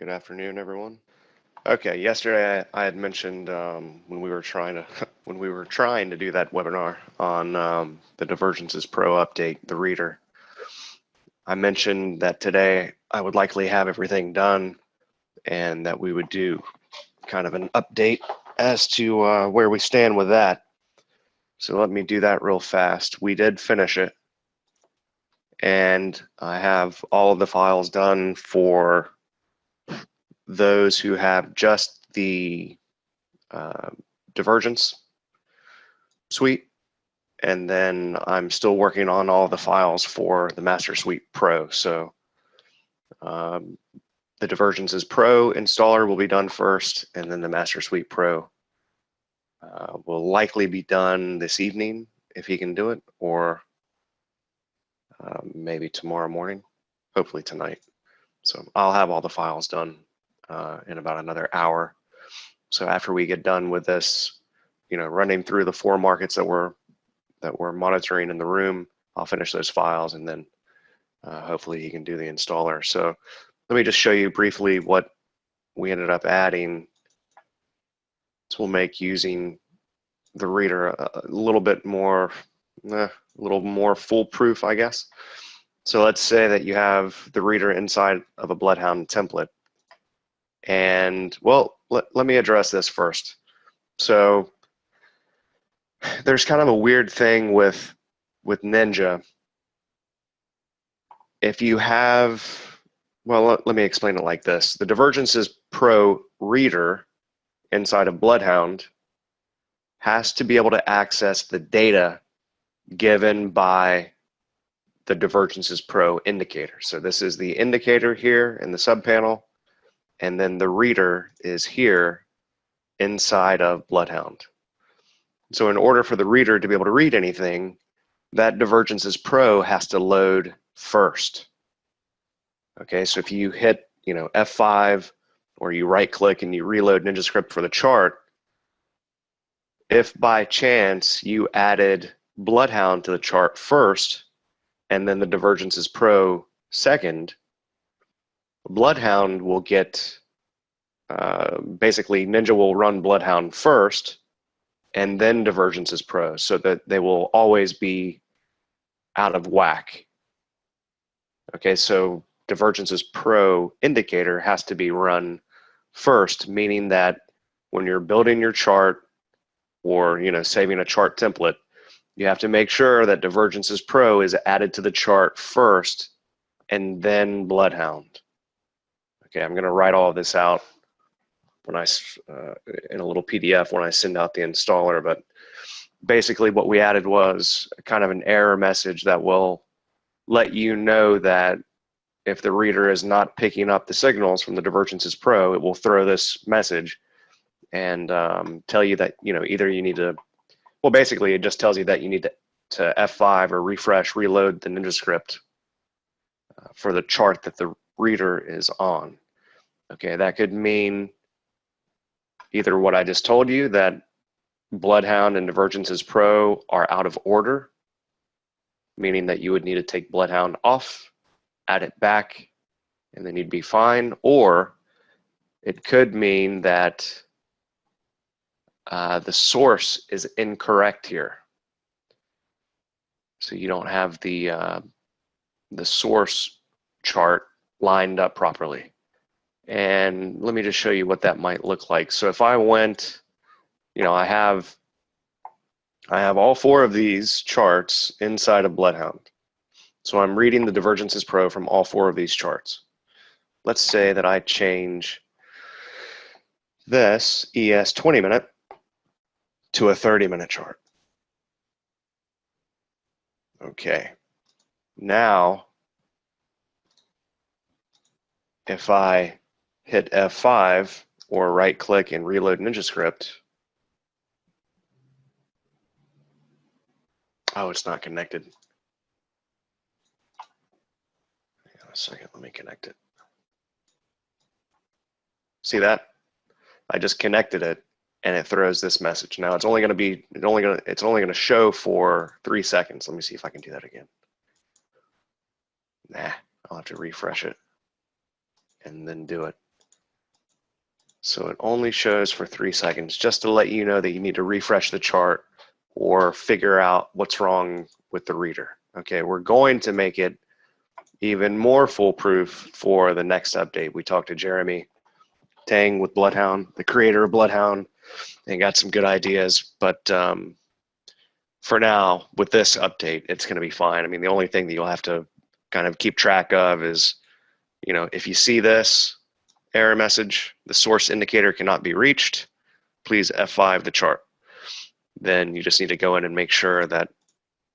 Good afternoon, everyone. Okay, yesterday I had mentioned when we were trying to do that webinar on the Divergences Pro update, the reader. I mentioned that today I would likely have everything done, and that we would do kind of an update as to where we stand with that. So let me do that real fast. We did finish it, and I have all of the files done for those who have just the Divergence suite, and then I'm still working on all the files for the Master Suite Pro. So the Divergences Pro installer will be done first, and then the Master Suite Pro will likely be done this evening if he can do it, or maybe tomorrow morning, hopefully tonight. So I'll have all the files done in about another hour. So after we get done with this, running through the 4 markets that we're monitoring in the room, I'll finish those files, and then hopefully he can do the installer. So let me just show you briefly what we ended up adding. This will make using the reader a little bit more, foolproof, I guess. So let's say that you have the reader inside of a Bloodhound template. And well, let me address this first. So there's kind of a weird thing with Ninja. If you have, well, let me explain it like this. The Divergences Pro reader inside of Bloodhound has to be able to access the data given by the Divergences Pro indicator. So this is the indicator here in the subpanel, and then the reader is here inside of Bloodhound. So in order for the reader to be able to read anything, that Divergences Pro has to load first. Okay, so if you hit F5 or you right click and you reload NinjaScript for the chart, if by chance you added Bloodhound to the chart first and then the Divergences Pro second, Bloodhound will get, basically Ninja will run Bloodhound first and then Divergences Pro, so that they will always be out of whack. Okay, so Divergences Pro indicator has to be run first, meaning that when you're building your chart or saving a chart template, you have to make sure that Divergences Pro is added to the chart first and then Bloodhound. Okay, I'm going to write all of this out when in a little PDF when I send out the installer, but basically what we added was kind of an error message that will let you know that if the reader is not picking up the signals from the Divergences Pro, it will throw this message and tell you that either you need to, well, basically it just tells you that you need to F5 or refresh, reload the NinjaScript for the chart that the reader is on. Okay, that could mean either what I just told you, that Bloodhound and Divergences Pro are out of order, meaning that you would need to take Bloodhound off, add it back, and then you'd be fine. Or it could mean that the source is incorrect here. So you don't have the source chart lined up properly. And let me just show you what that might look like. So if I went, I have all 4 of these charts inside of Bloodhound. So I'm reading the Divergences Pro from all 4 of these charts. Let's say that I change this ES 20-minute to a 30-minute chart. Okay. Now, if I hit F5 or right click and reload NinjaScript, oh, it's not connected. Hang on a second, let me connect it. See that? I just connected it and it throws this message. Now it's only going to show for 3 seconds. Let me see if I can do that again. Nah, I'll have to refresh it and then do it. So it only shows for 3 seconds, just to let you know that you need to refresh the chart or figure out what's wrong with the reader. Okay, we're going to make it even more foolproof for the next update. We talked to Jeremy Tang with Bloodhound, the creator of Bloodhound, and got some good ideas. But for now, with this update, it's going to be fine. I mean, the only thing that you'll have to kind of keep track of is, you know, if you see this error message, the source indicator cannot be reached, please F5 the chart. Then you just need to go in and make sure that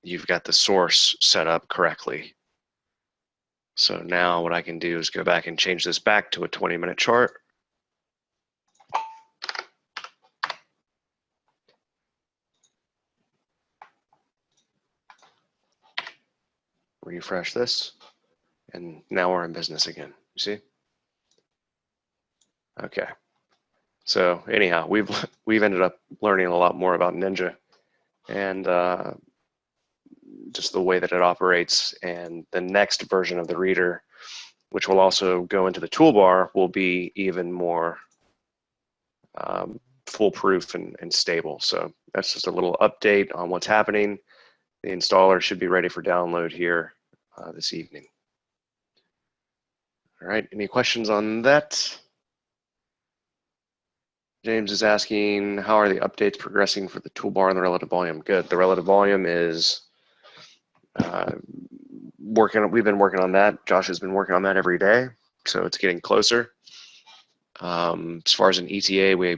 you've got the source set up correctly. So now what I can do is go back and change this back to a 20-minute chart. Refresh this, and now we're in business again. You see? Okay. So anyhow, we've ended up learning a lot more about Ninja and just the way that it operates. And the next version of the reader, which will also go into the toolbar, will be even more foolproof and stable. So that's just a little update on what's happening. The installer should be ready for download here this evening. All right, any questions on that? James is asking, how are the updates progressing for the toolbar and the relative volume? Good. The relative volume is we've been working on that. Josh has been working on that every day, so it's getting closer. As far as an ETA, we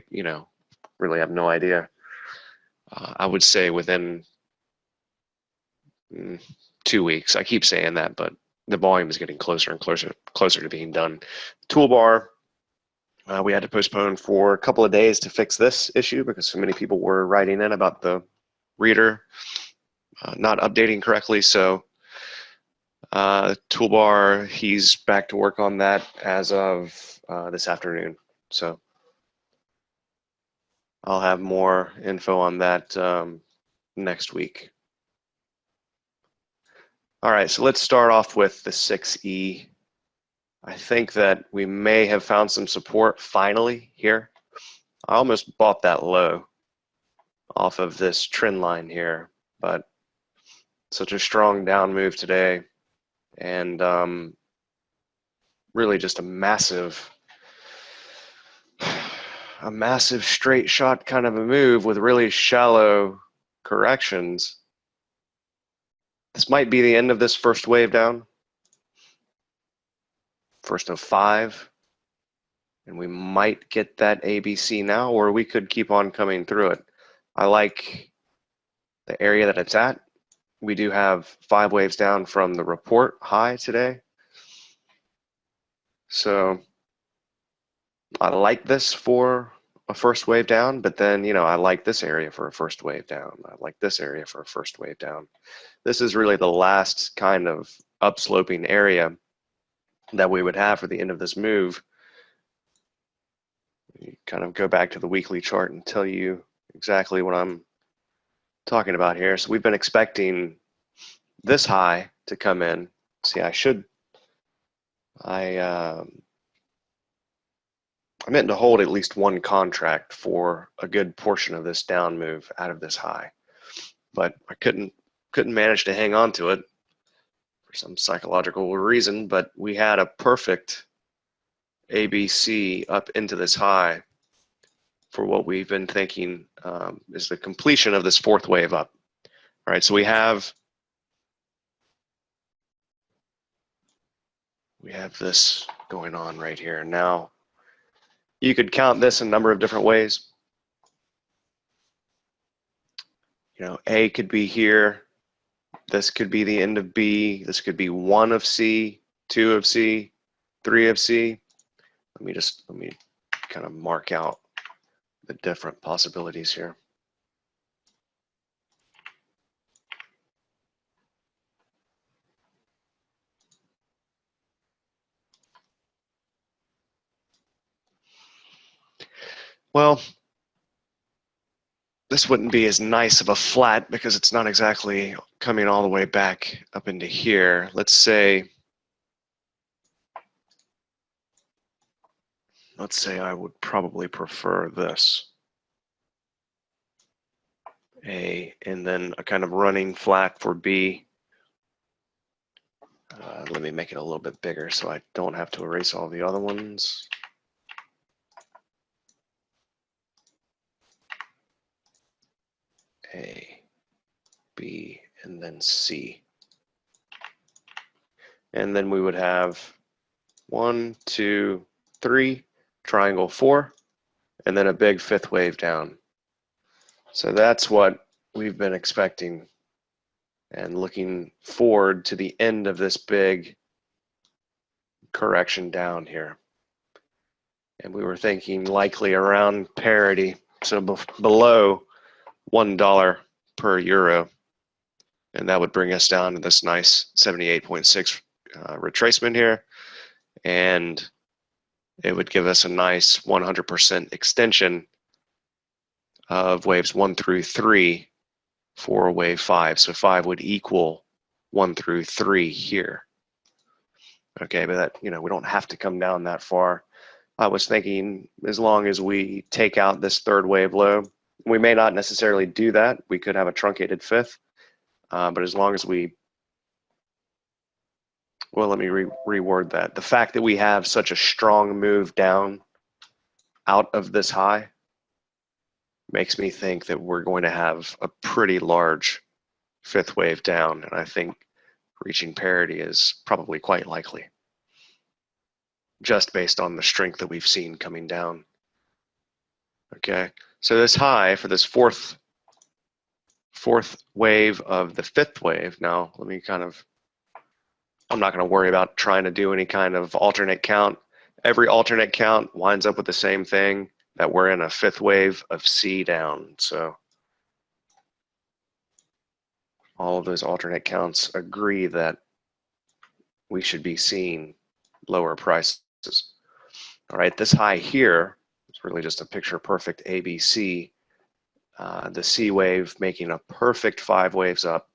really have no idea. I would say within 2 weeks. I keep saying that, but the volume is getting closer and closer to being done. Toolbar, we had to postpone for a couple of days to fix this issue because so many people were writing in about the reader not updating correctly. So toolbar, he's back to work on that as of this afternoon. So I'll have more info on that next week. All right, so let's start off with the 6E. I think that we may have found some support finally here. I almost bought that low off of this trend line here, but such a strong down move today, and really just a massive straight shot kind of a move with really shallow corrections. This might be the end of this first wave down, first of 5, and we might get that ABC now, or we could keep on coming through it. I like the area that it's at. We do have 5 waves down from the report high today. So I like this for a first wave down, but then, I like this area for a first wave down. I like this area for a first wave down. This is really the last kind of upsloping area that we would have for the end of this move. You kind of go back to the weekly chart and tell you exactly what I'm talking about here. So we've been expecting this high to come in. See, I meant to hold at least one contract for a good portion of this down move out of this high, but I couldn't manage to hang on to it for some psychological reason. But we had a perfect ABC up into this high for what we've been thinking is the completion of this 4th wave up. All right, so we have this going on right here. Now, you could count this a number of different ways. A could be here. This could be the end of B. This could be 1 of C, 2 of C, 3 of C. Let me kind of mark out the different possibilities here. Well, this wouldn't be as nice of a flat because it's not exactly coming all the way back up into here. Let's say let's say I would probably prefer this. A, and then a kind of running flag for B. Let me make it a little bit bigger so I don't have to erase all the other ones. A, B, and then C. And then we would have 1, 2, 3, triangle 4, and then a big fifth wave down. So that's what we've been expecting and looking forward to the end of this big correction down here. And we were thinking likely around parity, so below $1 per euro. And that would bring us down to this nice 78.6 retracement here. And it would give us a nice 100% extension of waves 1 through 3 for wave 5. So 5 would equal 1 through 3 here. Okay, but that, we don't have to come down that far. I was thinking as long as we take out this third wave low, we may not necessarily do that. We could have a truncated fifth, but as long as we, well, let me reword that. The fact that we have such a strong move down out of this high makes me think that we're going to have a pretty large fifth wave down, and I think reaching parity is probably quite likely, just based on the strength that we've seen coming down. Okay, so this high for this fourth wave of the fifth wave, now let me I'm not going to worry about trying to do any kind of alternate count. Every alternate count winds up with the same thing, that we're in a fifth wave of C down. So all of those alternate counts agree that we should be seeing lower prices. All right, this high here is really just a picture perfect ABC. The C wave making a perfect 5 waves up,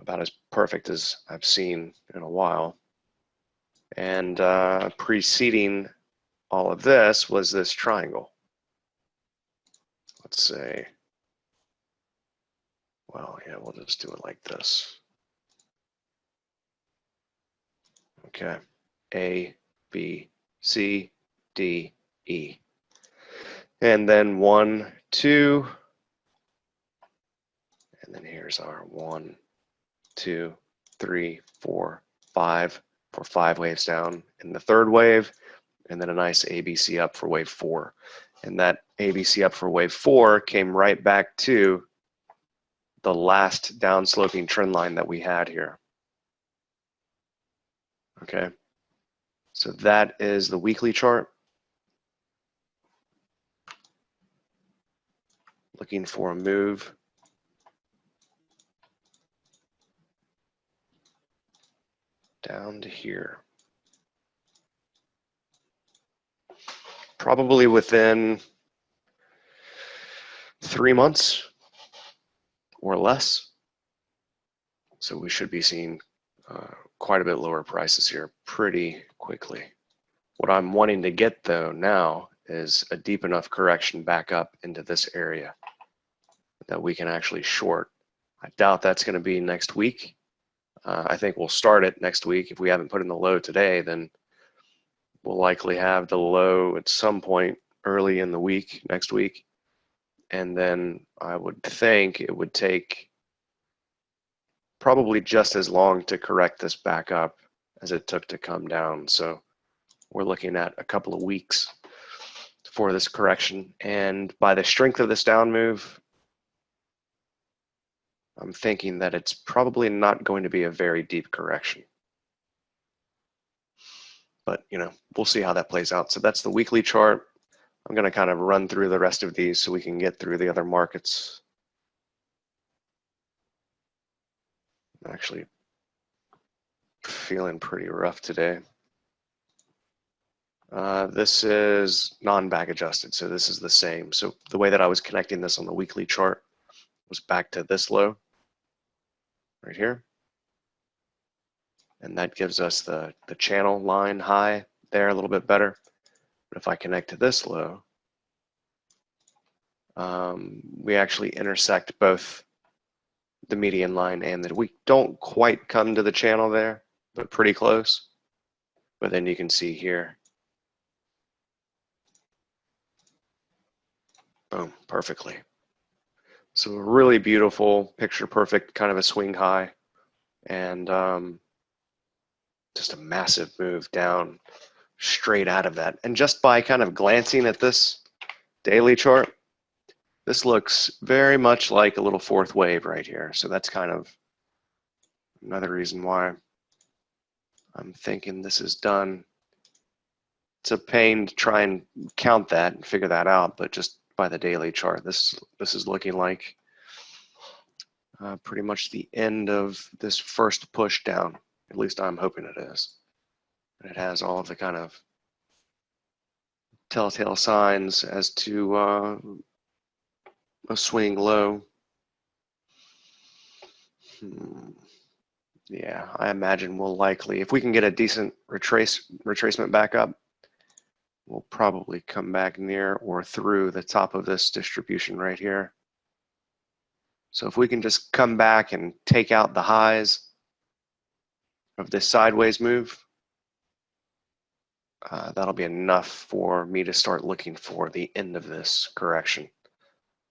about as perfect as I've seen in a while. And preceding all of this was this triangle. Let's say, well, yeah, we'll just do it like this. Okay, A, B, C, D, E. And then 1, 2, and then here's our 1, 2, 3, 4, 5 for 5 waves down in the third wave, and then a nice ABC up for wave 4. And that ABC up for wave 4 came right back to the last downsloping trend line that we had here. Okay, so that is the weekly chart. Looking for a move down to here. Probably within 3 months or less. So we should be seeing quite a bit lower prices here pretty quickly. What I'm wanting to get though now is a deep enough correction back up into this area that we can actually short. I doubt that's going to be next week. I think we'll start it next week. If we haven't put in the low today, then we'll likely have the low at some point early in the week, next week. And then I would think it would take probably just as long to correct this back up as it took to come down. So we're looking at a couple of weeks for this correction. And by the strength of this down move, I'm thinking that it's probably not going to be a very deep correction. But, we'll see how that plays out. So that's the weekly chart. I'm going to kind of run through the rest of these so we can get through the other markets. I'm actually feeling pretty rough today. This is non-back adjusted, so this is the same. So the way that I was connecting this on the weekly chart was back to this low right here. And that gives us the channel line high there a little bit better. But if I connect to this low, we actually intersect both the median line and we don't quite come to the channel there, but pretty close. But then you can see here, boom, perfectly. So a really beautiful, picture perfect, kind of a swing high, and just a massive move down straight out of that. And just by kind of glancing at this daily chart, this looks very much like a little fourth wave right here. So that's kind of another reason why I'm thinking this is done. It's a pain to try and count that and figure that out, but just by the daily chart, this is looking like pretty much the end of this first push down. At least I'm hoping it is. And it has all of the kind of telltale signs as to a swing low. Yeah, I imagine we'll likely, if we can get a decent retracement back up, we'll probably come back near or through the top of this distribution right here. So if we can just come back and take out the highs of this sideways move, that'll be enough for me to start looking for the end of this correction.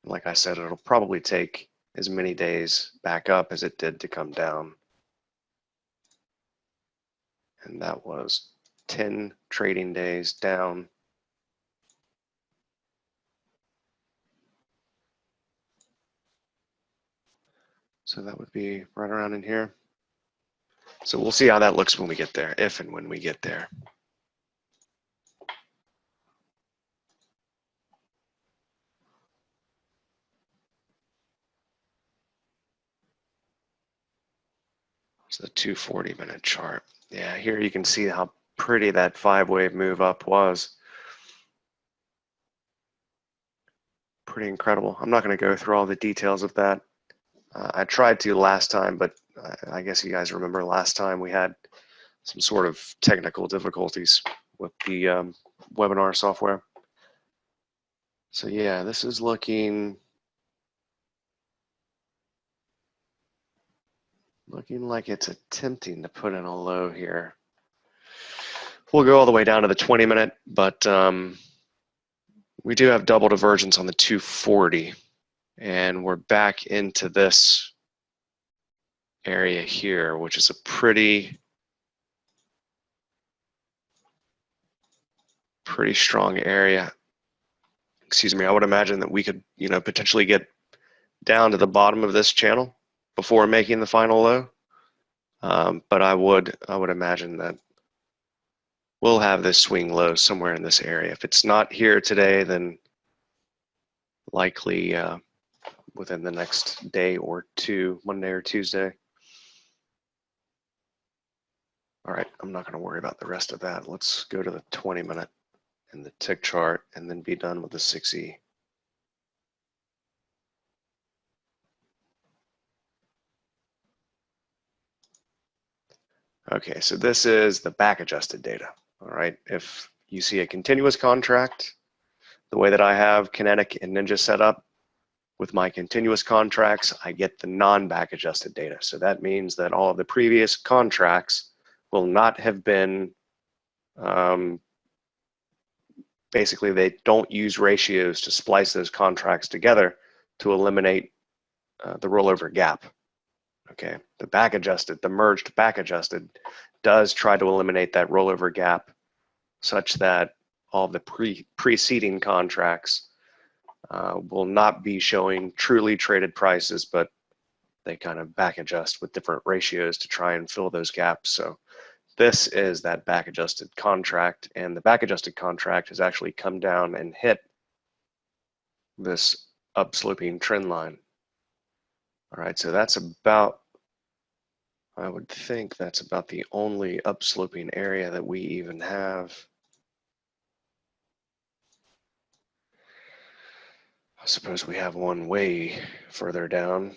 Like I said, it'll probably take as many days back up as it did to come down. And that was 10 trading days down. So that would be right around in here. So we'll see how that looks when we get there, if and when we get there. So the 240-minute chart. Yeah, here you can see how pretty that 5-wave move up was. Pretty incredible. I'm not going to go through all the details of that. I tried to last time, but I guess you guys remember last time we had some sort of technical difficulties with the webinar software. So yeah, this is looking like it's attempting to put in a low here. We'll go all the way down to the 20-minute, but we do have double divergence on the 240, and we're back into this area here, which is a pretty strong area. Excuse me, I would imagine that we could, potentially get down to the bottom of this channel before making the final low. But I would imagine that we'll have this swing low somewhere in this area. If it's not here today, then likely within the next day or two, Monday or Tuesday. All right, I'm not going to worry about the rest of that. Let's go to the 20-minute and the tick chart and then be done with the 6E. Okay, so this is the back adjusted data. All right, if you see a continuous contract, the way that I have Kinetic and Ninja set up, with my continuous contracts, I get the non-back adjusted data. So that means that all of the previous contracts will not have been, basically they don't use ratios to splice those contracts together to eliminate the rollover gap. Okay, the back adjusted, the merged back adjusted does try to eliminate that rollover gap such that all the preceding contracts will not be showing truly traded prices, but they kind of back adjust with different ratios to try and fill those gaps. So this is that back adjusted contract, and the back adjusted contract has actually come down and hit this upsloping trend line. All right, so that's about, I would think that's about the only upsloping area that we even have. I suppose we have one way further down,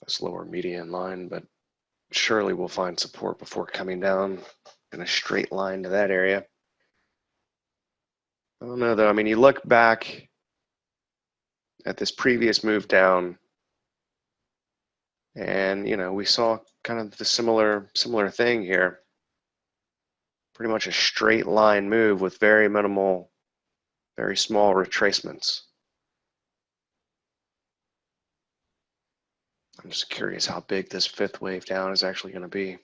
this lower median line, but surely we'll find support before coming down in a straight line to that area. I don't know though. I mean, you look back at this previous move down, and we saw kind of the similar thing here. Pretty much a straight line move with very minimal, very small retracements. I'm just curious how big this fifth wave down is actually going to be.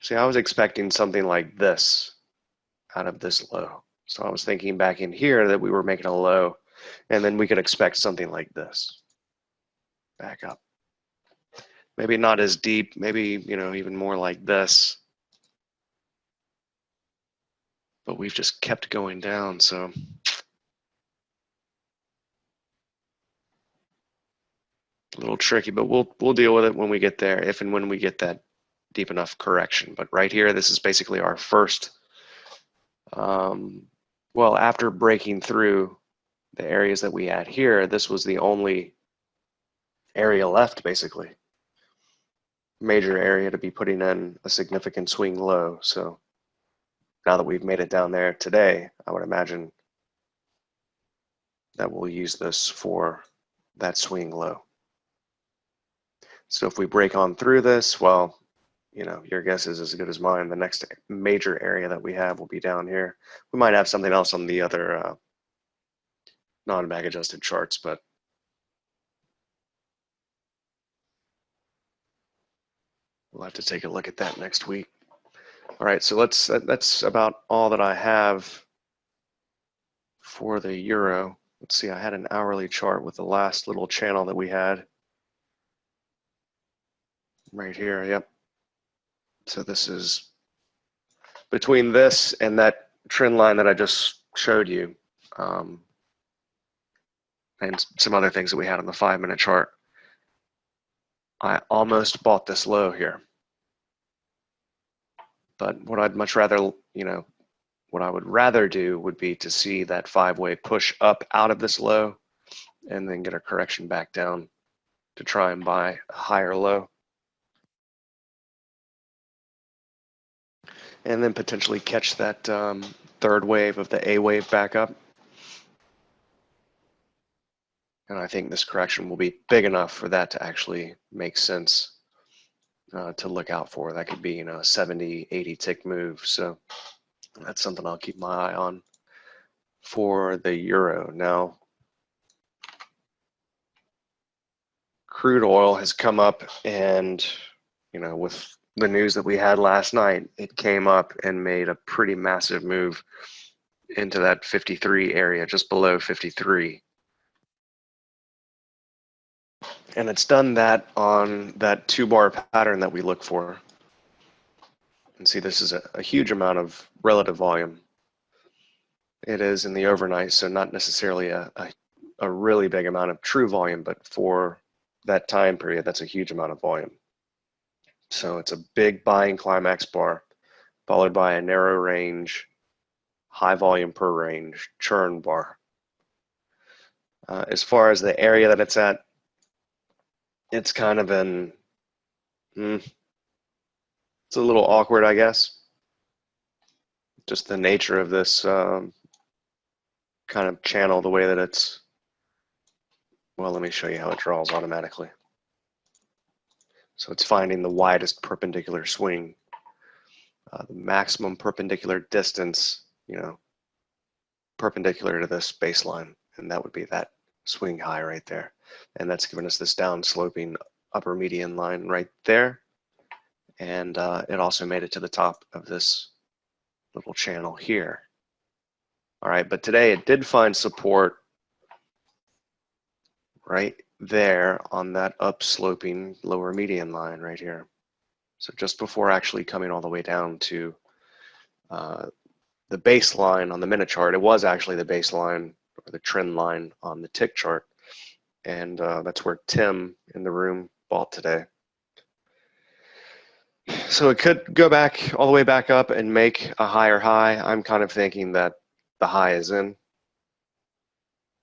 See, I was expecting something like this out of this low. So I was thinking back in here that we were making a low, and then we could expect something like this. Back up. Maybe not as deep, maybe, even more like this. But we've just kept going down, so. A little tricky, but we'll deal with it when we get there, if and when we get that deep enough correction. But right here, this is basically our first, well, after breaking through the areas that we had here, this was the only area left, basically. Major area to be putting in a significant swing low. So now that we've made it down there today, I would imagine that we'll use this for that swing low. So if we break on through this, well, your guess is as good as mine. The next major area that we have will be down here. We might have something else on the other non-bag adjusted charts, but we'll have to take a look at that next week. All right, so that's about all that I have for the euro. Let's see, I had an hourly chart with the last little channel that we had. Right here, yep. So this is between this and that trend line that I just showed you, and some other things that we had on the 5-minute chart. I almost bought this low here. But what I'd much rather, what I would rather do would be to see that 5-way push up out of this low and then get a correction back down to try and buy a higher low. And then potentially catch that third wave of the A wave back up. And I think this correction will be big enough for that to actually make sense to look out for. That could be, a 70, 80 tick move. So that's something I'll keep my eye on for the euro. Now, crude oil has come up, and, with the news that we had last night, it came up and made a pretty massive move into that 53 area, just below 53. And it's done that on that 2-bar pattern that we look for. And see, this is a huge amount of relative volume. It is in the overnight, so not necessarily a really big amount of true volume, but for that time period, that's a huge amount of volume. So it's a big buying climax bar, followed by a narrow range, high volume per range, churn bar. As far as the area that it's at, it's kind of it's a little awkward, I guess. Just the nature of this kind of channel, the way that it's, well, let me show you how it draws automatically. So it's finding the widest perpendicular swing, the maximum perpendicular distance, perpendicular to this baseline, and that would be that swing high right there. And that's given us this down sloping upper median line right there. And it also made it to the top of this little channel here. All right, but today it did find support right there on that upsloping lower median line right here. So just before actually coming all the way down to the baseline on the minute chart, it was actually the baseline or the trend line on the tick chart. And that's where Tim in the room bought today. So it could go back all the way back up and make a higher high. I'm kind of thinking that the high is in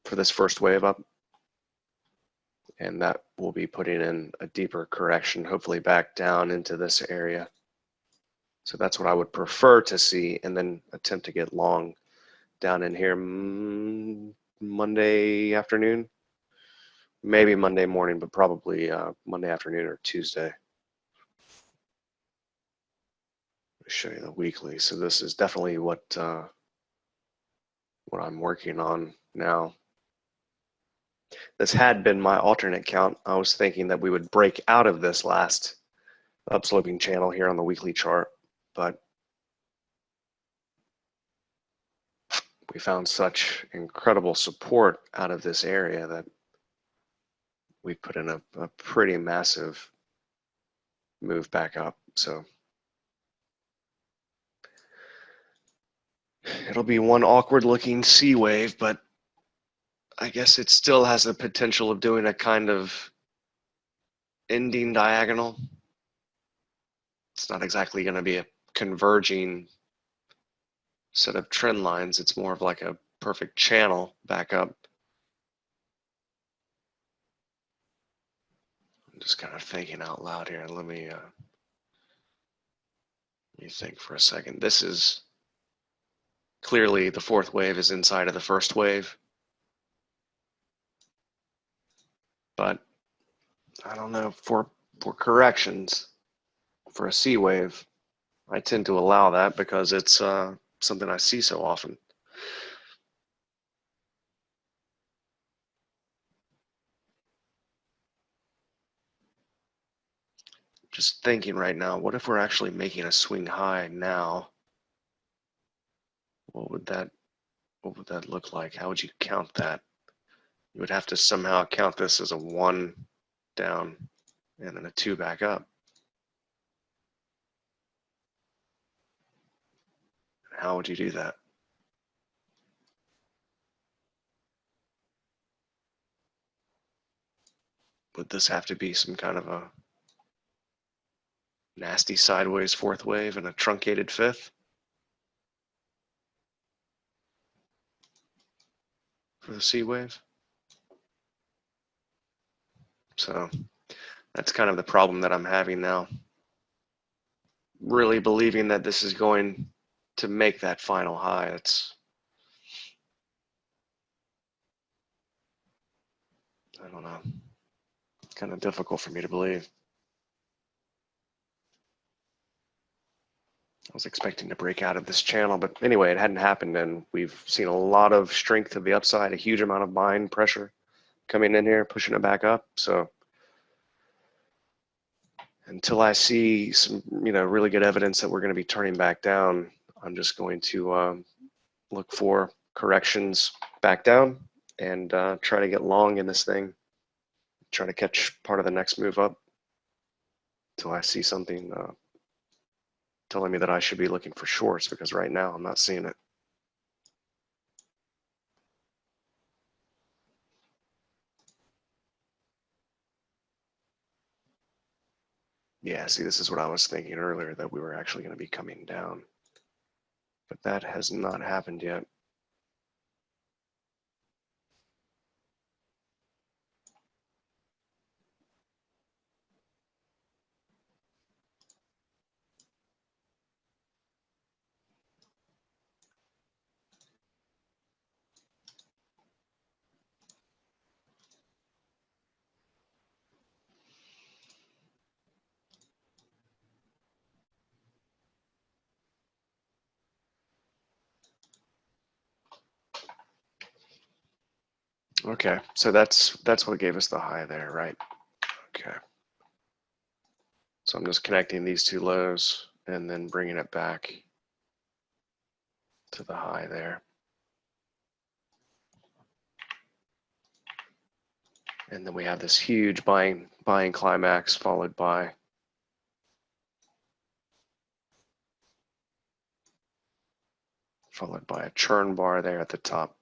for this first wave up. And that we'll be putting in a deeper correction, hopefully back down into this area. So that's what I would prefer to see, and then attempt to get long down in here Monday afternoon, maybe Monday morning, but probably Monday afternoon or Tuesday. I'll show you the weekly. So this is definitely what I'm working on now. This had been my alternate count. I was thinking that we would break out of this last upsloping channel here on the weekly chart, but we found such incredible support out of this area that we put in a pretty massive move back up. So it'll be one awkward looking C wave, but I guess it still has the potential of doing a kind of ending diagonal. It's not exactly going to be a converging set of trend lines. It's more of like a perfect channel back up. I'm just kind of thinking out loud here. Let me think for a second. This is clearly the fourth wave is inside of the first wave. But I don't know, for corrections, for a C wave, I tend to allow that because it's something I see so often. Just thinking right now, what if we're actually making a swing high now? What would that look like? How would you count that? You would have to somehow count this as a 1 down and then a 2 back up. How would you do that? Would this have to be some kind of a nasty sideways fourth wave and a truncated fifth for the C wave? So that's kind of the problem that I'm having now. Really believing that this is going to make that final high. It's, I don't know, it's kind of difficult for me to believe. I was expecting to break out of this channel, but anyway, it hadn't happened, and we've seen a lot of strength to the upside, a huge amount of buying pressure coming in here, pushing it back up. So until I see some, really good evidence that we're going to be turning back down, I'm just going to look for corrections back down and try to get long in this thing, try to catch part of the next move up until I see something telling me that I should be looking for shorts, because right now I'm not seeing it. Yeah, see, this is what I was thinking earlier, that we were actually going to be coming down, but that has not happened yet. Okay, so that's what gave us the high there, right? Okay. So I'm just connecting these two lows and then bringing it back to the high there. And then we have this huge buying climax followed by a churn bar there at the top.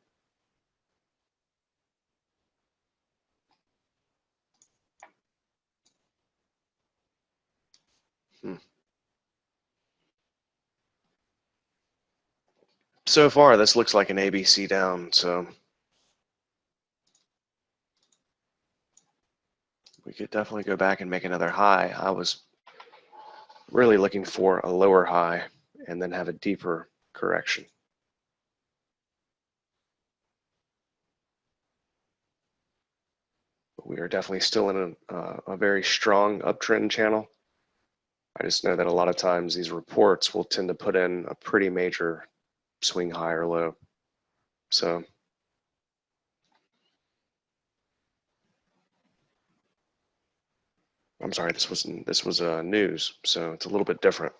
So far, this looks like an ABC down, so we could definitely go back and make another high. I was really looking for a lower high and then have a deeper correction. But we are definitely still in a very strong uptrend channel. I just know that a lot of times these reports will tend to put in a pretty major swing high or low. So I'm sorry, this was news, so it's a little bit different.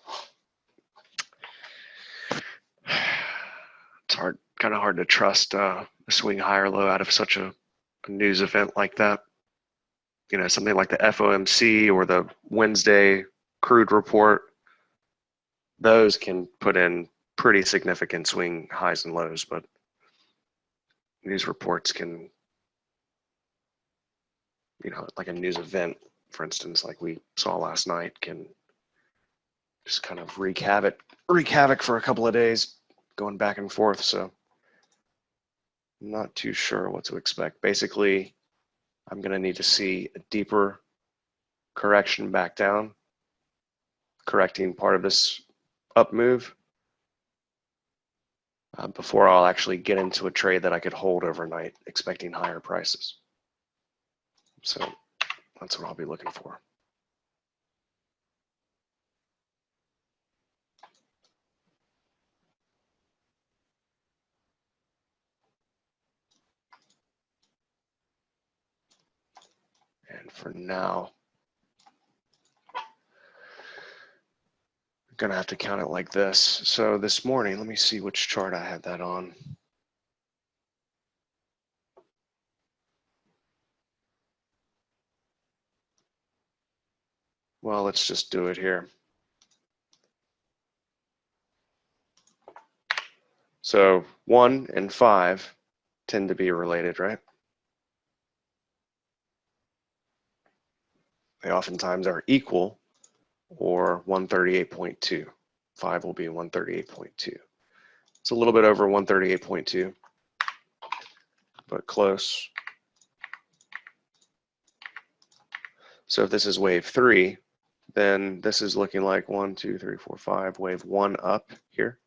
It's kind of hard to trust a swing high or low out of such a news event like that. You know, something like the FOMC or the Wednesday crude report, those can put in pretty significant swing highs and lows, but news reports can, you know, like a news event, for instance, like we saw last night, can just kind of wreak havoc for a couple of days, going back and forth. So I'm not too sure what to expect. Basically, I'm going to need to see a deeper correction back down, correcting part of this up move, before I'll actually get into a trade that I could hold overnight, expecting higher prices. So that's what I'll be looking for. And for now, I'm gonna have to count it like this. So this morning, let me see which chart I had that on. Well, let's just do it here. So 1 and 5 tend to be related, right? They oftentimes are equal, or 138.2. 5 will be 138.2. It's a little bit over 138.2, but close. So if this is wave 3, then this is looking like 1, 2, 3, 4, 5, wave 1 up here.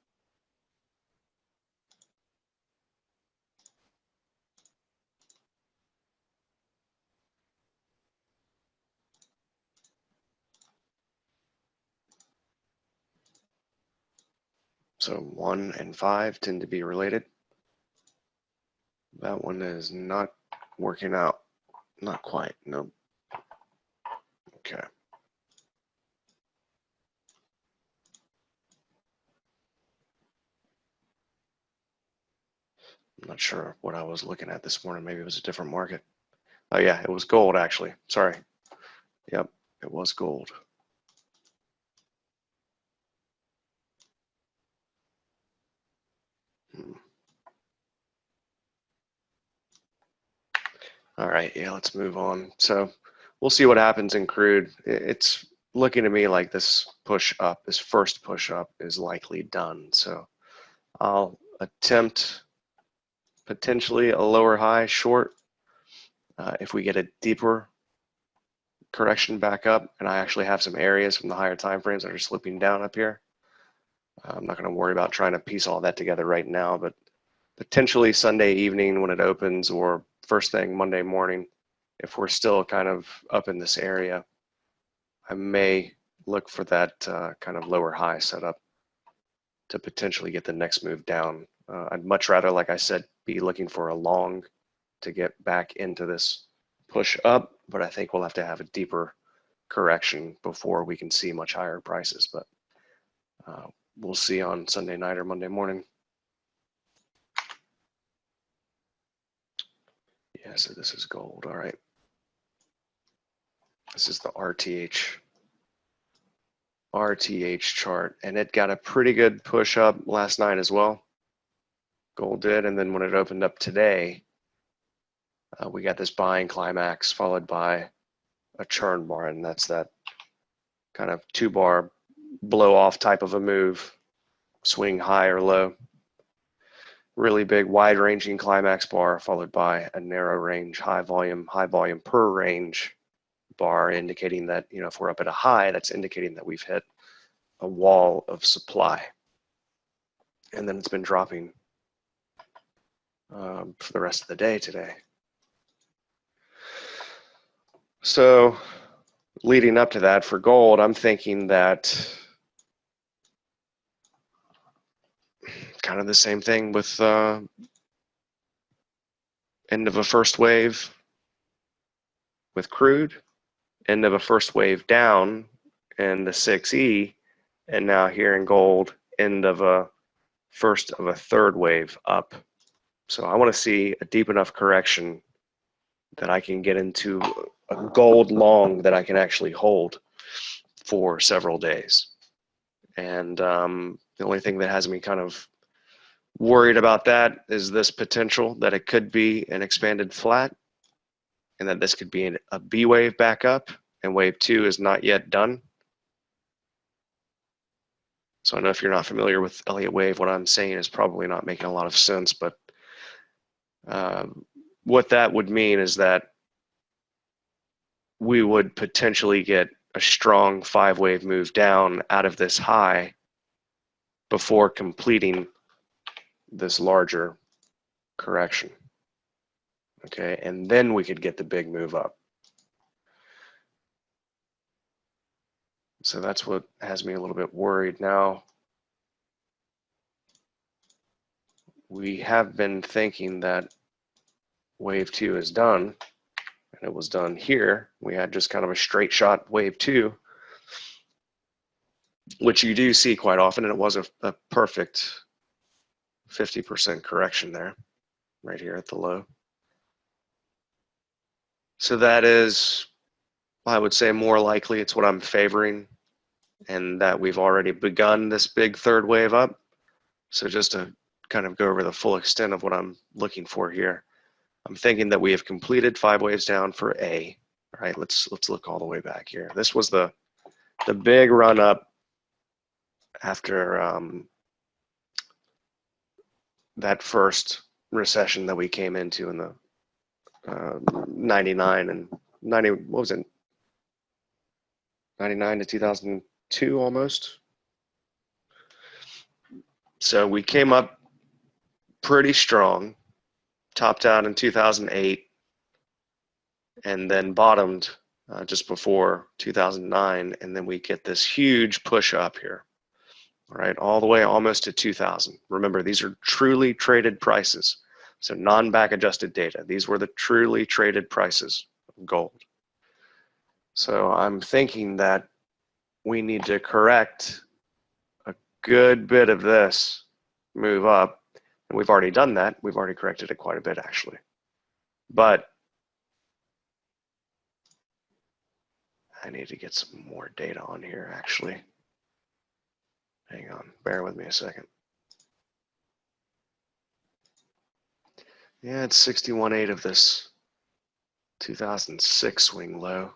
So 1 and 5 tend to be related. That one is not working out. Not quite, no. Okay. I'm not sure what I was looking at this morning. Maybe it was a different market. Oh yeah, it was gold actually. Sorry. Yep, it was gold. All right, yeah, let's move on. So we'll see what happens in crude. It's looking to me like this push up, this first push up, is likely done. So I'll attempt potentially a lower high short if we get a deeper correction back up, and I actually have some areas from the higher time frames that are slipping down up here. I'm not going to worry about trying to piece all that together right now, but potentially Sunday evening when it opens, or first thing Monday morning, if we're still kind of up in this area, I may look for that kind of lower high setup to potentially get the next move down. I'd much rather, like I said, be looking for a long to get back into this push up, but I think we'll have to have a deeper correction before we can see much higher prices. But we'll see on Sunday night or Monday morning. Yeah, so this is gold. All right. This is the RTH chart, and it got a pretty good push up last night as well. Gold did, and then when it opened up today, we got this buying climax followed by a churn bar, and that's that kind of 2-bar blow off type of a move, swing high or low. Really big, wide ranging climax bar followed by a narrow range, high volume per range bar, indicating that, you know, if we're up at a high, that's indicating that we've hit a wall of supply. And then it's been dropping for the rest of the day today. So leading up to that for gold, I'm thinking that kind of the same thing with end of a first wave with crude, end of a first wave down in the 6E, and now here in gold, end of a first of a third wave up. So I want to see a deep enough correction that I can get into a gold long that I can actually hold for several days. And the only thing that has me kind of worried about that is this potential that it could be an expanded flat, and that this could be a B wave back up, and wave 2 is not yet done. So I know if you're not familiar with Elliott wave, what I'm saying is probably not making a lot of sense, but what that would mean is that we would potentially get a strong 5-wave move down out of this high before completing this larger correction. Okay, and then we could get the big move up. So that's what has me a little bit worried now. We have been thinking that wave 2 is done, and it was done here. We had just kind of a straight shot wave 2, which you do see quite often, and it was a perfect 50% correction there, right here at the low. So that is, I would say, more likely it's what I'm favoring, and that we've already begun this big third wave up. So just to kind of go over the full extent of what I'm looking for here, I'm thinking that we have completed 5 waves down for A. All right, let's look all the way back here. This was the big run up after that first recession that we came into in the 99 and 90, what was it, 99 to 2002 almost. So we came up pretty strong, topped out in 2008, and then bottomed just before 2009, and then we get this huge push up here, all right, all the way almost to 2000. Remember, these are truly traded prices, so non-back adjusted data. These were the truly traded prices of gold. So I'm thinking that we need to correct a good bit of this move up, and we've already done that. We've already corrected it quite a bit, actually. But I need to get some more data on here, actually. Hang on, bear with me a second. Yeah, it's 61.8 of this 2006 swing low.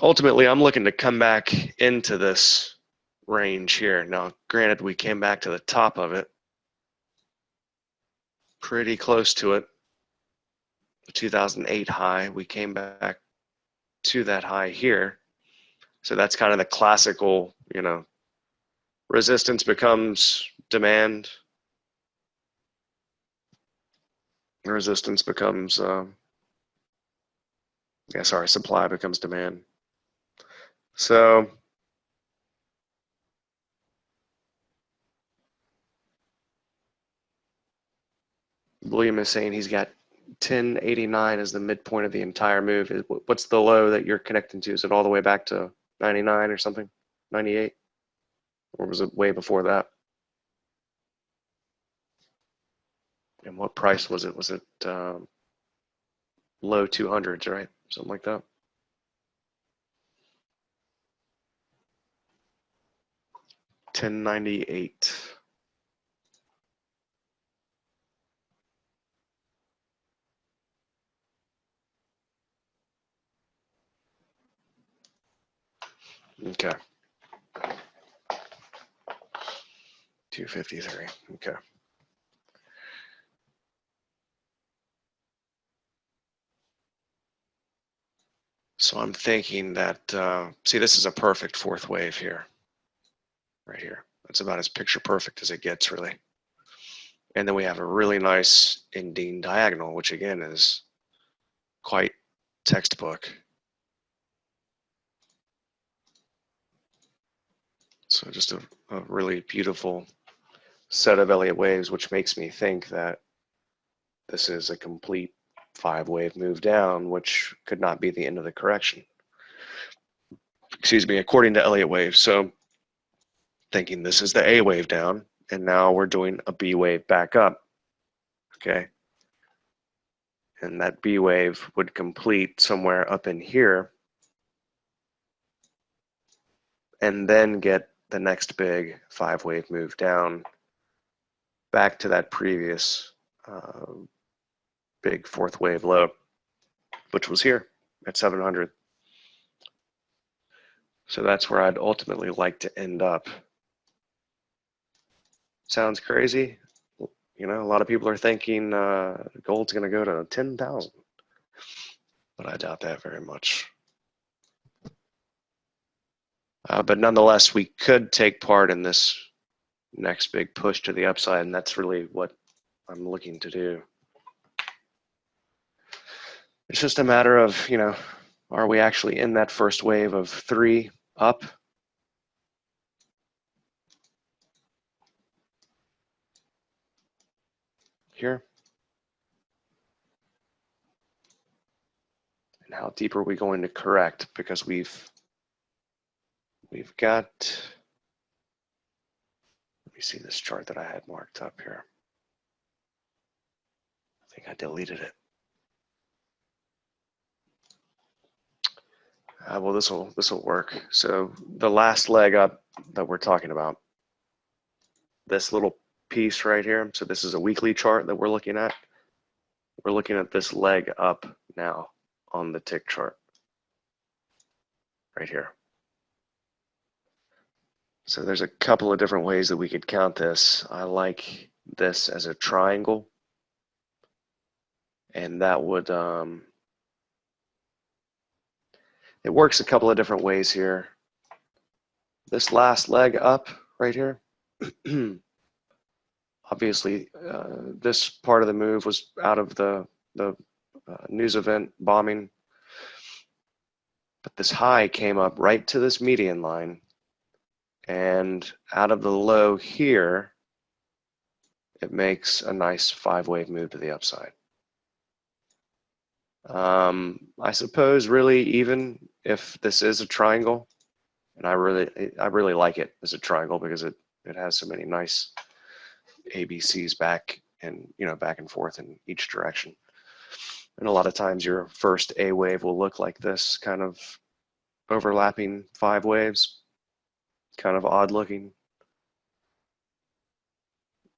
Ultimately, I'm looking to come back into this range here. Now, granted, we came back to the top of it, pretty close to it, the 2008 high. We came back to that high here. So that's kind of the classical, you know, resistance becomes demand. Resistance becomes, supply becomes demand. So William is saying he's got 1089 as the midpoint of the entire move. What's the low that you're connecting to? Is it all the way back to 99 or something? 98? Or was it way before that? And what price was it? Was it low 200s, right? Something like that. $10.98. Okay. 253. Okay. So I'm thinking that, see, this is a perfect fourth wave here, right here. That's about as picture perfect as it gets, really. And then we have a really nice ending diagonal, which again is quite textbook. So just a really beautiful set of Elliott waves, which makes me think that this is a complete 5-wave move down, which could not be the end of the correction. Excuse me, according to Elliott waves. So thinking this is the A wave down, and now we're doing a B wave back up. Okay. And that B wave would complete somewhere up in here, and then get the next big 5-wave move down back to that previous big fourth wave low, which was here at 700. So that's where I'd ultimately like to end up. Sounds crazy. You know, a lot of people are thinking gold's going to go to 10,000, but I doubt that very much. But nonetheless, we could take part in this next big push to the upside, and that's really what I'm looking to do. It's just a matter of, you know, are we actually in that first wave of 3 up? Here? And how deep are we going to correct? Because we've got, let me see this chart that I had marked up here. I think I deleted it. Well, this will work. So the last leg up that we're talking about, this little piece right here. So this is a weekly chart that we're looking at. We're looking at this leg up now on the tick chart right here. So there's a couple of different ways that we could count this. I like this as a triangle, and that would it works a couple of different ways here. This last leg up right here, obviously this part of the move was out of the news event bombing, but this high came up right to this median line, and out of the low here, it makes a nice 5-wave move to the upside. I suppose really, even if this is a triangle, and I really like it as a triangle because it has so many nice ABCs back and, you know, back and forth in each direction. And a lot of times your first A wave will look like this, kind of overlapping 5 waves, kind of odd looking.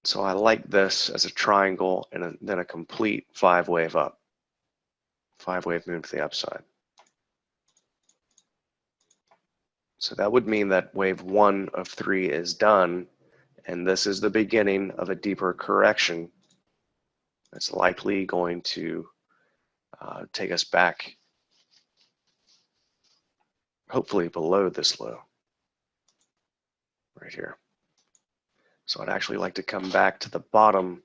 So I like this as a triangle and then a complete 5-wave up. 5-wave move to the upside. So that would mean that wave 1 of 3 is done, and this is the beginning of a deeper correction that's likely going to take us back, hopefully below this low right here. So I'd actually like to come back to the bottom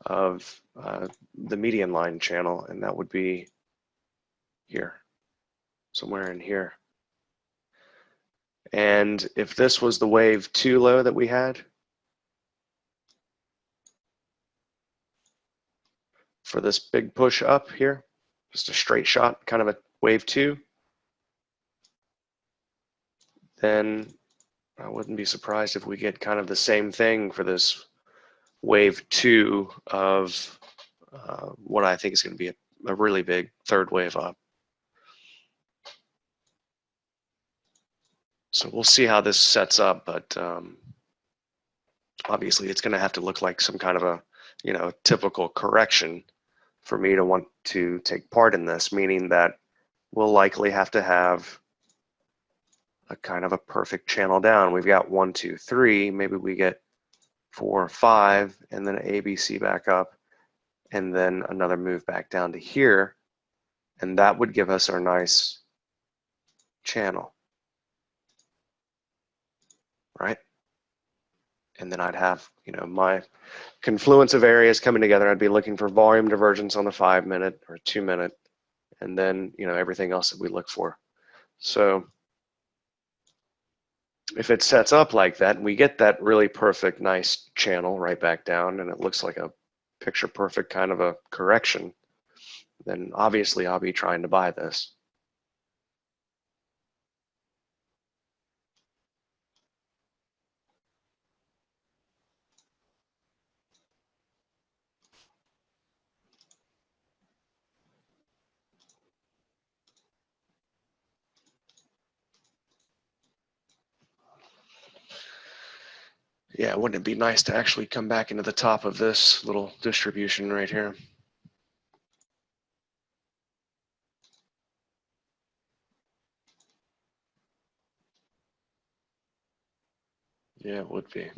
of the median line channel, and that would be here, somewhere in here. And if this was the wave 2 low that we had, for this big push up here, just a straight shot, kind of a wave 2, then I wouldn't be surprised if we get kind of the same thing for this wave 2 of what I think is going to be a really big 3rd wave up. So we'll see how this sets up, but obviously it's going to have to look like some kind of a, you know, typical correction for me to want to take part in this, meaning that we'll likely have to have a kind of a perfect channel down. We've got 1, 2, 3, maybe we get 4, 5, and then ABC back up, and then another move back down to here, and that would give us our nice channel, right? And then I'd have, my confluence of areas coming together. I'd be looking for volume divergence on the 5-minute or 2-minute, and then, everything else that we look for. So if it sets up like that, and we get that really perfect, nice channel right back down, and it looks like a picture perfect kind of a correction, then obviously I'll be trying to buy this. Yeah, wouldn't it be nice to actually come back into the top of this little distribution right here? Yeah, it would be.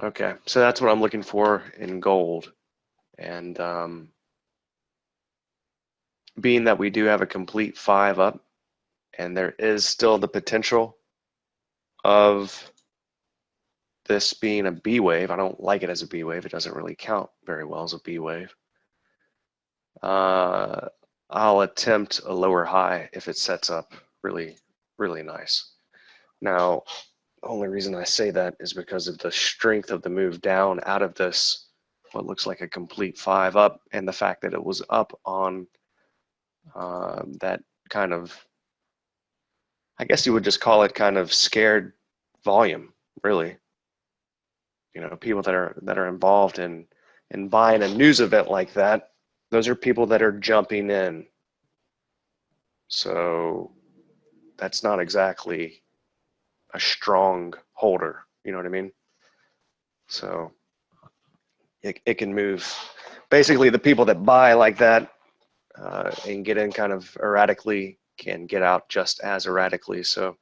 Okay, so that's what I'm looking for in gold. And being that we do have a complete 5 up, and there is still the potential of this being a B wave. I don't like it as a B wave. It doesn't really count very well as a B wave. I'll attempt a lower high if it sets up really, really nice. Now, the only reason I say that is because of the strength of the move down out of this, what looks like a complete 5 up, and the fact that it was up on that kind of, I guess you would just call it kind of scared volume, really. People that are involved in buying a news event like that, those are people that are jumping in. So that's not exactly a strong holder, you know what I mean? So it can move. Basically, the people that buy like that and get in kind of erratically can get out just as erratically. So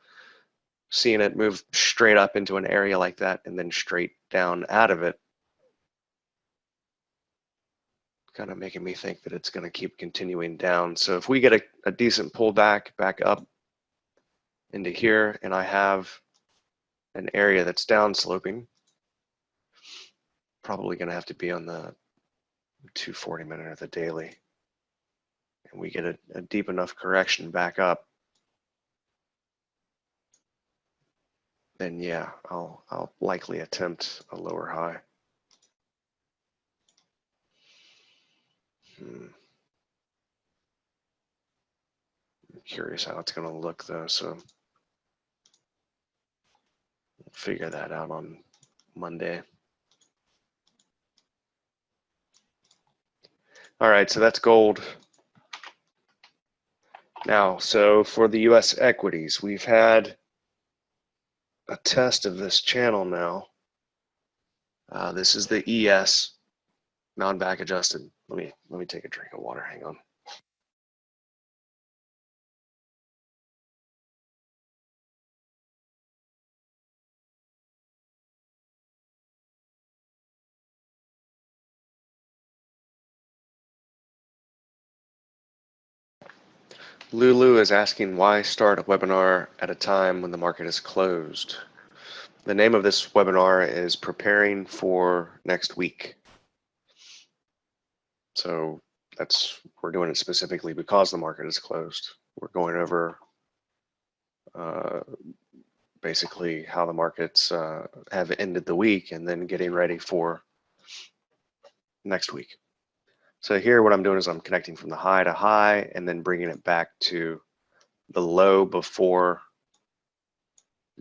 seeing it move straight up into an area like that and then straight down out of it, kind of making me think that it's going to keep continuing down. So if we get a decent pullback back up into here, and I have an area that's down sloping, probably going to have to be on the 240-minute or the daily, and we get a deep enough correction back up, then yeah, I'll likely attempt a lower high. I'm curious how it's going to look though, so we'll figure that out on Monday. All right, so that's gold. Now, so for the US equities, we've had a test of this channel now. This is the ES, non-back adjusted. Let me take a drink of water, hang on. Lulu is asking why start a webinar at a time when the market is closed. The name of this webinar is Preparing for Next Week. So we're doing it specifically because the market is closed. We're going over basically how the markets have ended the week and then getting ready for next week. So here what I'm doing is I'm connecting from the high to high and then bringing it back to the low before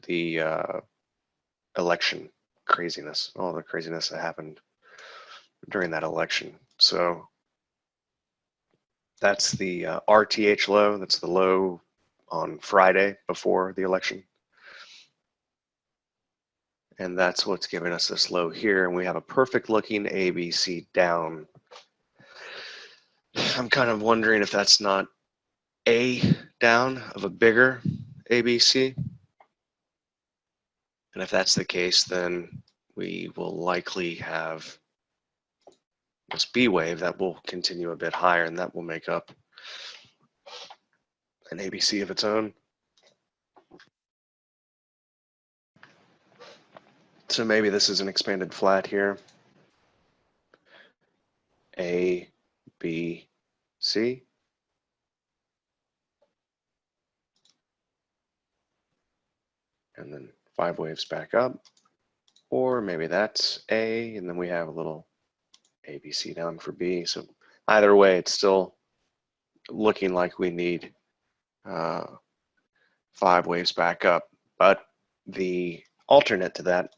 the election craziness, all the craziness that happened during that election. So that's the RTH low, that's the low on Friday before the election. And that's what's giving us this low here. And we have a perfect looking ABC down. I'm kind of wondering if that's not a down of a bigger ABC. And if that's the case, then we will likely have this B wave that will continue a bit higher, and that will make up an ABC of its own. So maybe this is an expanded flat here. A, B, C. And then 5 waves back up. Or maybe that's A, and then we have a little ABC down for B. So either way, it's still looking like we need 5 waves back up. But the alternate to that,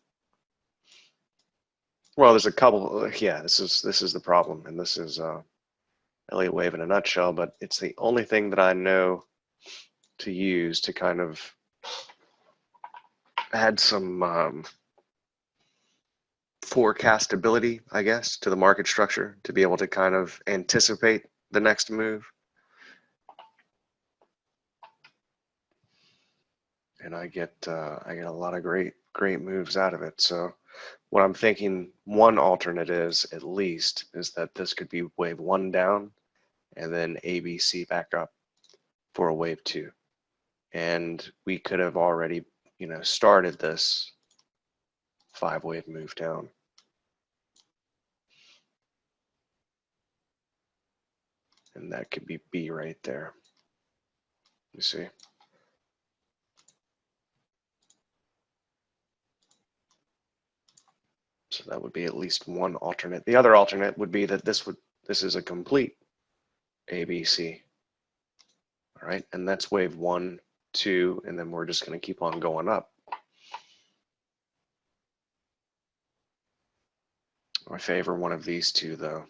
well, there's a couple. Yeah, this is the problem, and this is Elliott wave in a nutshell. But it's the only thing that I know to use to kind of add some forecastability, I guess, to the market structure to be able to kind of anticipate the next move. And I get a lot of great moves out of it. So what I'm thinking one alternate is, at least, is that this could be wave 1 down and then ABC back up for a wave 2. And we could have already, started this 5 wave move down. And that could be B right there. You see? So that would be at least one alternate. The other alternate would be that this is a complete ABC. All right, and that's wave 1, 2, and then we're just going to keep on going up. I favor one of these two, though.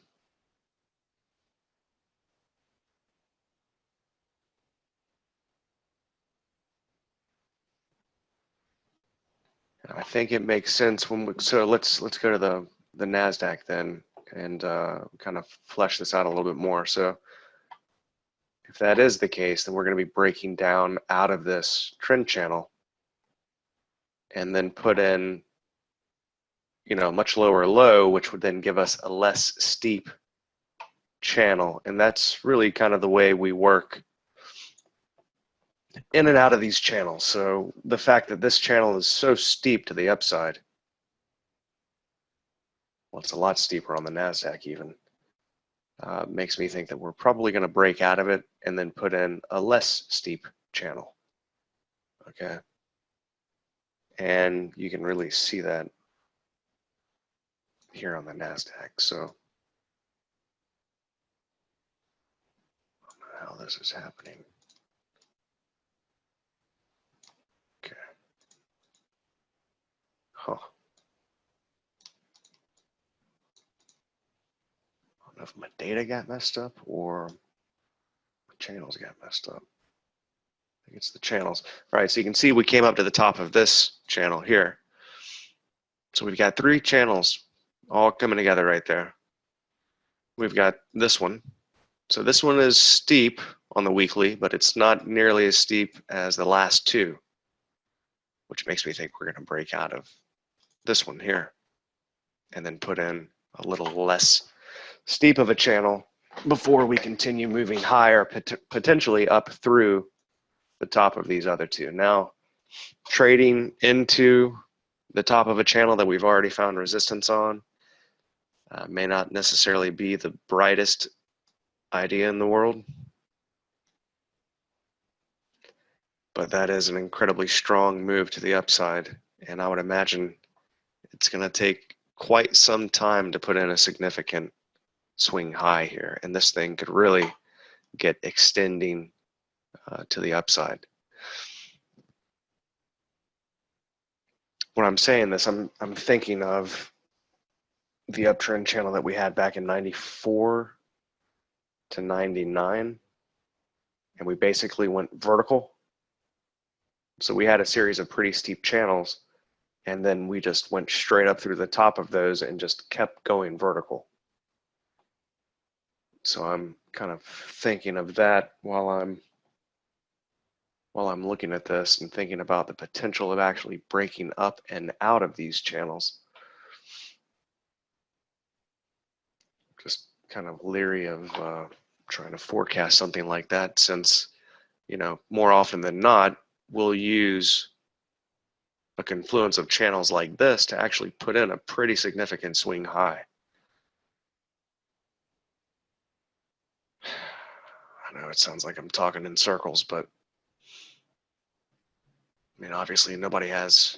I think it makes sense when so let's go to the NASDAQ then and kind of flesh this out a little bit more. So if that is the case, then we're going to be breaking down out of this trend channel and then put in, much lower low, which would then give us a less steep channel. And that's really kind of the way we work in and out of these channels. So the fact that this channel is so steep to the upside, well, it's a lot steeper on the NASDAQ even, makes me think that we're probably going to break out of it and then put in a less steep channel. Okay. And you can really see that here on the NASDAQ. So I don't know how this is happening. Okay. Huh. I don't know if my data got messed up or my channels got messed up. I think it's the channels. All right, so you can see we came up to the top of this channel here. So we've got 3 channels all coming together right there. We've got this one. So this one is steep on the weekly, but it's not nearly as steep as the last 2, which makes me think we're going to break out of this one here and then put in a little less steep of a channel before we continue moving higher, potentially up through the top of these other 2. Now, trading into the top of a channel that we've already found resistance on may not necessarily be the brightest idea in the world, but that is an incredibly strong move to the upside, and I would imagine it's going to take quite some time to put in a significant swing high here, and this thing could really get extending to the upside. When I'm saying this, I'm thinking of the uptrend channel that we had back in 94 to 99, and we basically went vertical. So we had a series of pretty steep channels, and then we just went straight up through the top of those and just kept going vertical. So I'm kind of thinking of that while I'm looking at this and thinking about the potential of actually breaking up and out of these channels. kind of leery of trying to forecast something like that, since, you know, more often than not, we'll use a confluence of channels like this to actually put in a pretty significant swing high. I know it sounds like I'm talking in circles, but I mean, obviously nobody has,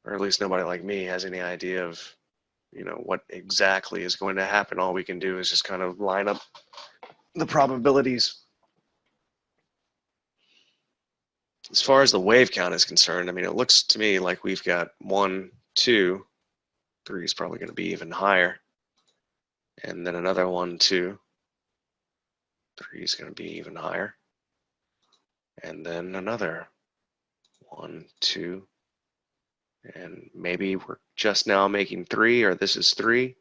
or at least nobody like me has any idea of, you know, what exactly is going to happen. All we can do is just kind of line up the probabilities. As far as the wave count is concerned, I mean, it looks to me like we've got 1, 2, 3 is probably going to be even higher, and then another 1, 2, 3 is going to be even higher, and then another 1, 2, and maybe we're just now making 3, or this is 3,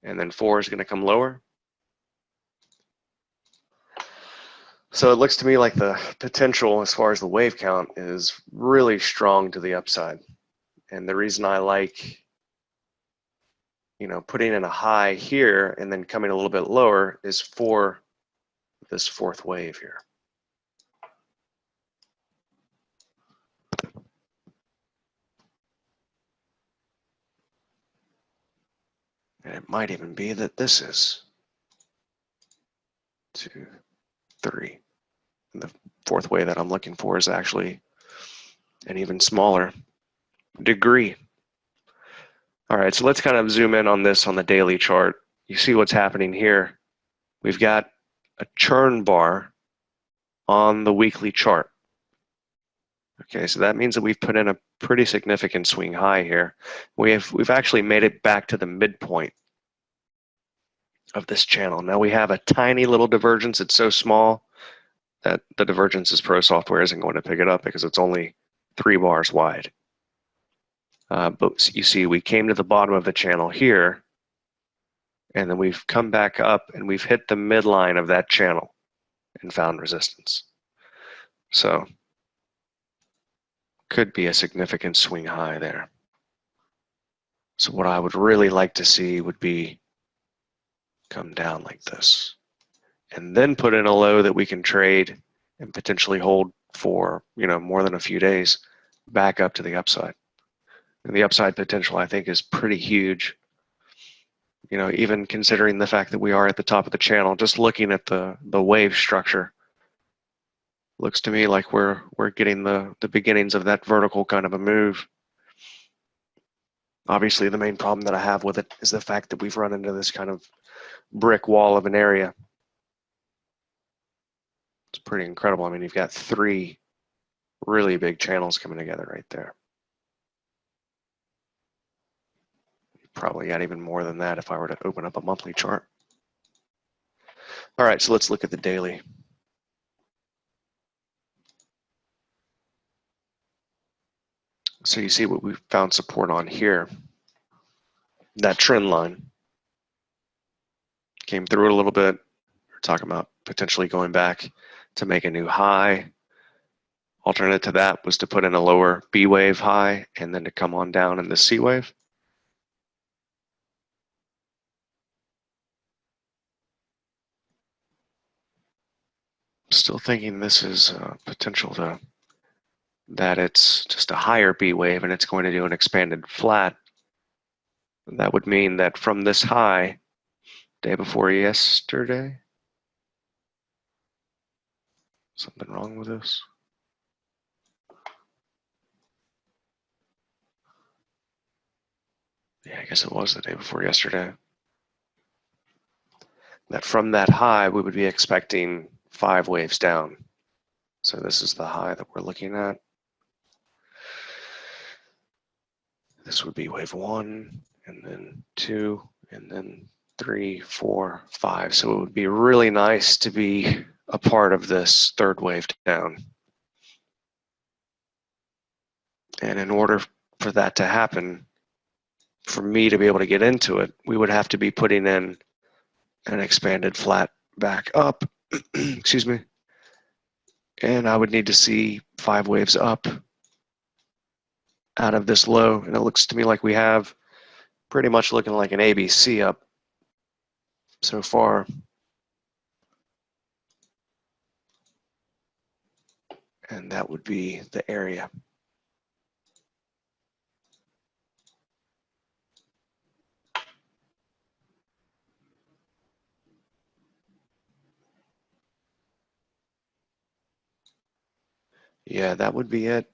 and then 4 is going to come lower. So it looks to me like the potential as far as the wave count is really strong to the upside. And the reason I like, you know, putting in a high here and then coming a little bit lower is for this fourth wave here. And it might even be that this is 2, 3. And the fourth wave that I'm looking for is actually an even smaller degree. All right, so let's kind of zoom in on this on the daily chart. You see what's happening here. We've got a churn bar on the weekly chart. Okay, so that means that we've put in a pretty significant swing high here. We've actually made it back to the midpoint of this channel. Now we have a tiny little divergence. It's so small that the Divergence's Pro software isn't going to pick it up because it's only 3 bars wide. But you see, we came to the bottom of the channel here, and then we've come back up and we've hit the midline of that channel and found resistance. So could be a significant swing high there. So what I would really like to see would be come down like this, and then put in a low that we can trade and potentially hold for, you know, more than a few days back up to the upside. And the upside potential, I think, is pretty huge. You know, even considering the fact that we are at the top of the channel, just looking at the wave structure, looks to me like we're getting the beginnings of that vertical kind of a move. Obviously, the main problem that I have with it is the fact that we've run into this kind of brick wall of an area. It's pretty incredible. I mean, you've got 3 really big channels coming together right there. Probably got even more than that if I were to open up a monthly chart. All right, so let's look at the daily. So you see what we found support on here. That trend line came through it a little bit. We're talking about potentially going back to make a new high. Alternate to that was to put in a lower B wave high and then to come on down in the C wave. Still thinking this is potential that it's just a higher B wave and it's going to do an expanded flat. That would mean that from this high, day before yesterday, something wrong with this? Yeah, I guess it was the day before yesterday. That from that high, we would be expecting 5 waves down. So this is the high that we're looking at. This would be wave 1, and then 2, and then 3, 4, 5. So it would be really nice to be a part of this 3rd wave down. And in order for that to happen, for me to be able to get into it, we would have to be putting in an expanded flat back up, excuse me, and I would need to see 5 waves up out of this low, and it looks to me like we have pretty much looking like an ABC up so far. And that would be the area. Yeah, that would be it.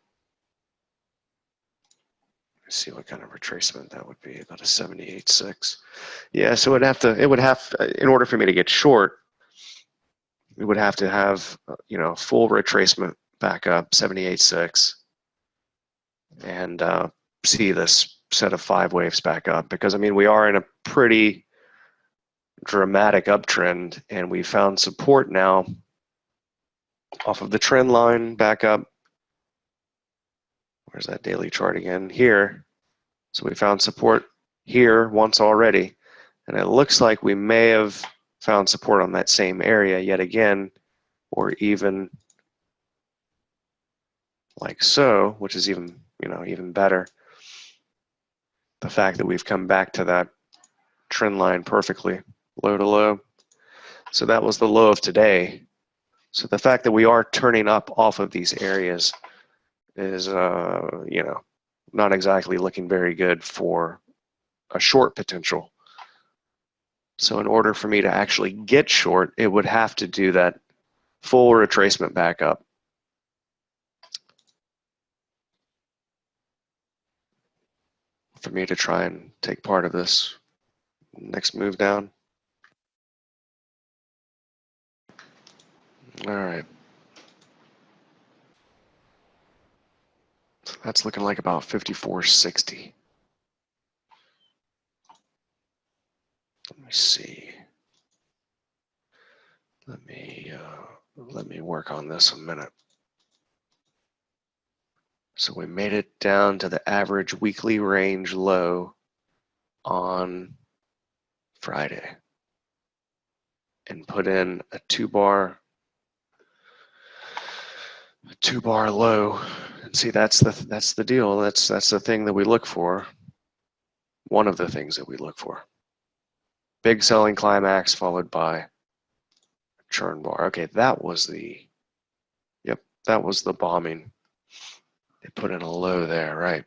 Let's see what kind of retracement that would be. About a 78.6. Yeah, so it would have, in order for me to get short, we would have to have, full retracement back up 78.6 and see this set of 5 waves back up, because I mean we are in a pretty dramatic uptrend, and we found support now off of the trend line back up. Where's that daily chart again? Here. So we found support here once already, and it looks like we may have found support on that same area yet again, or even like so, which is even, even better. The fact that we've come back to that trend line perfectly, low to low. So that was the low of today. So the fact that we are turning up off of these areas is, not exactly looking very good for a short potential. So in order for me to actually get short, it would have to do that full retracement back up. For me to try and take part of this next move down. All right. So that's looking like about 54.60. Let me see. Let me work on this a minute. So we made it down to the average weekly range low on Friday and put in a two bar low. And see, that's the deal. That's the thing that we look for. One of the things that we look for. Big selling climax followed by churn bar. Okay, that was the bombing. They put in a low there, right?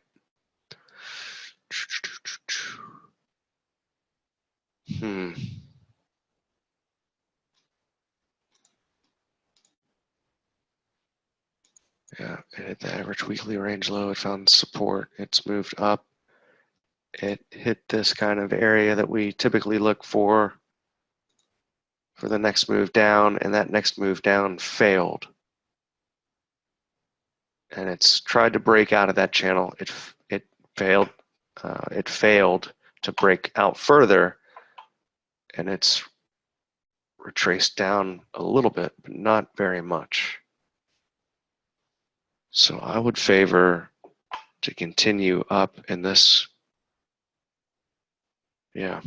Yeah, it hit the average weekly range low. It found support. It's moved up. It hit this kind of area that we typically look for the next move down, and that next move down failed. And it's tried to break out of that channel. It failed. It failed to break out further, and it's retraced down a little bit, but not very much. So I would favor to continue up in this. Yeah.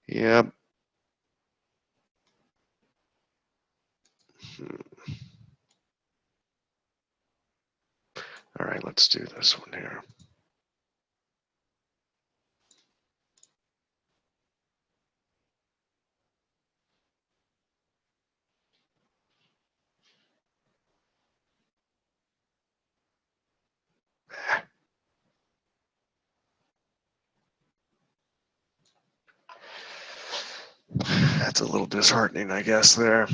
Yep. All right, let's do this one here. That's a little disheartening, I guess, there.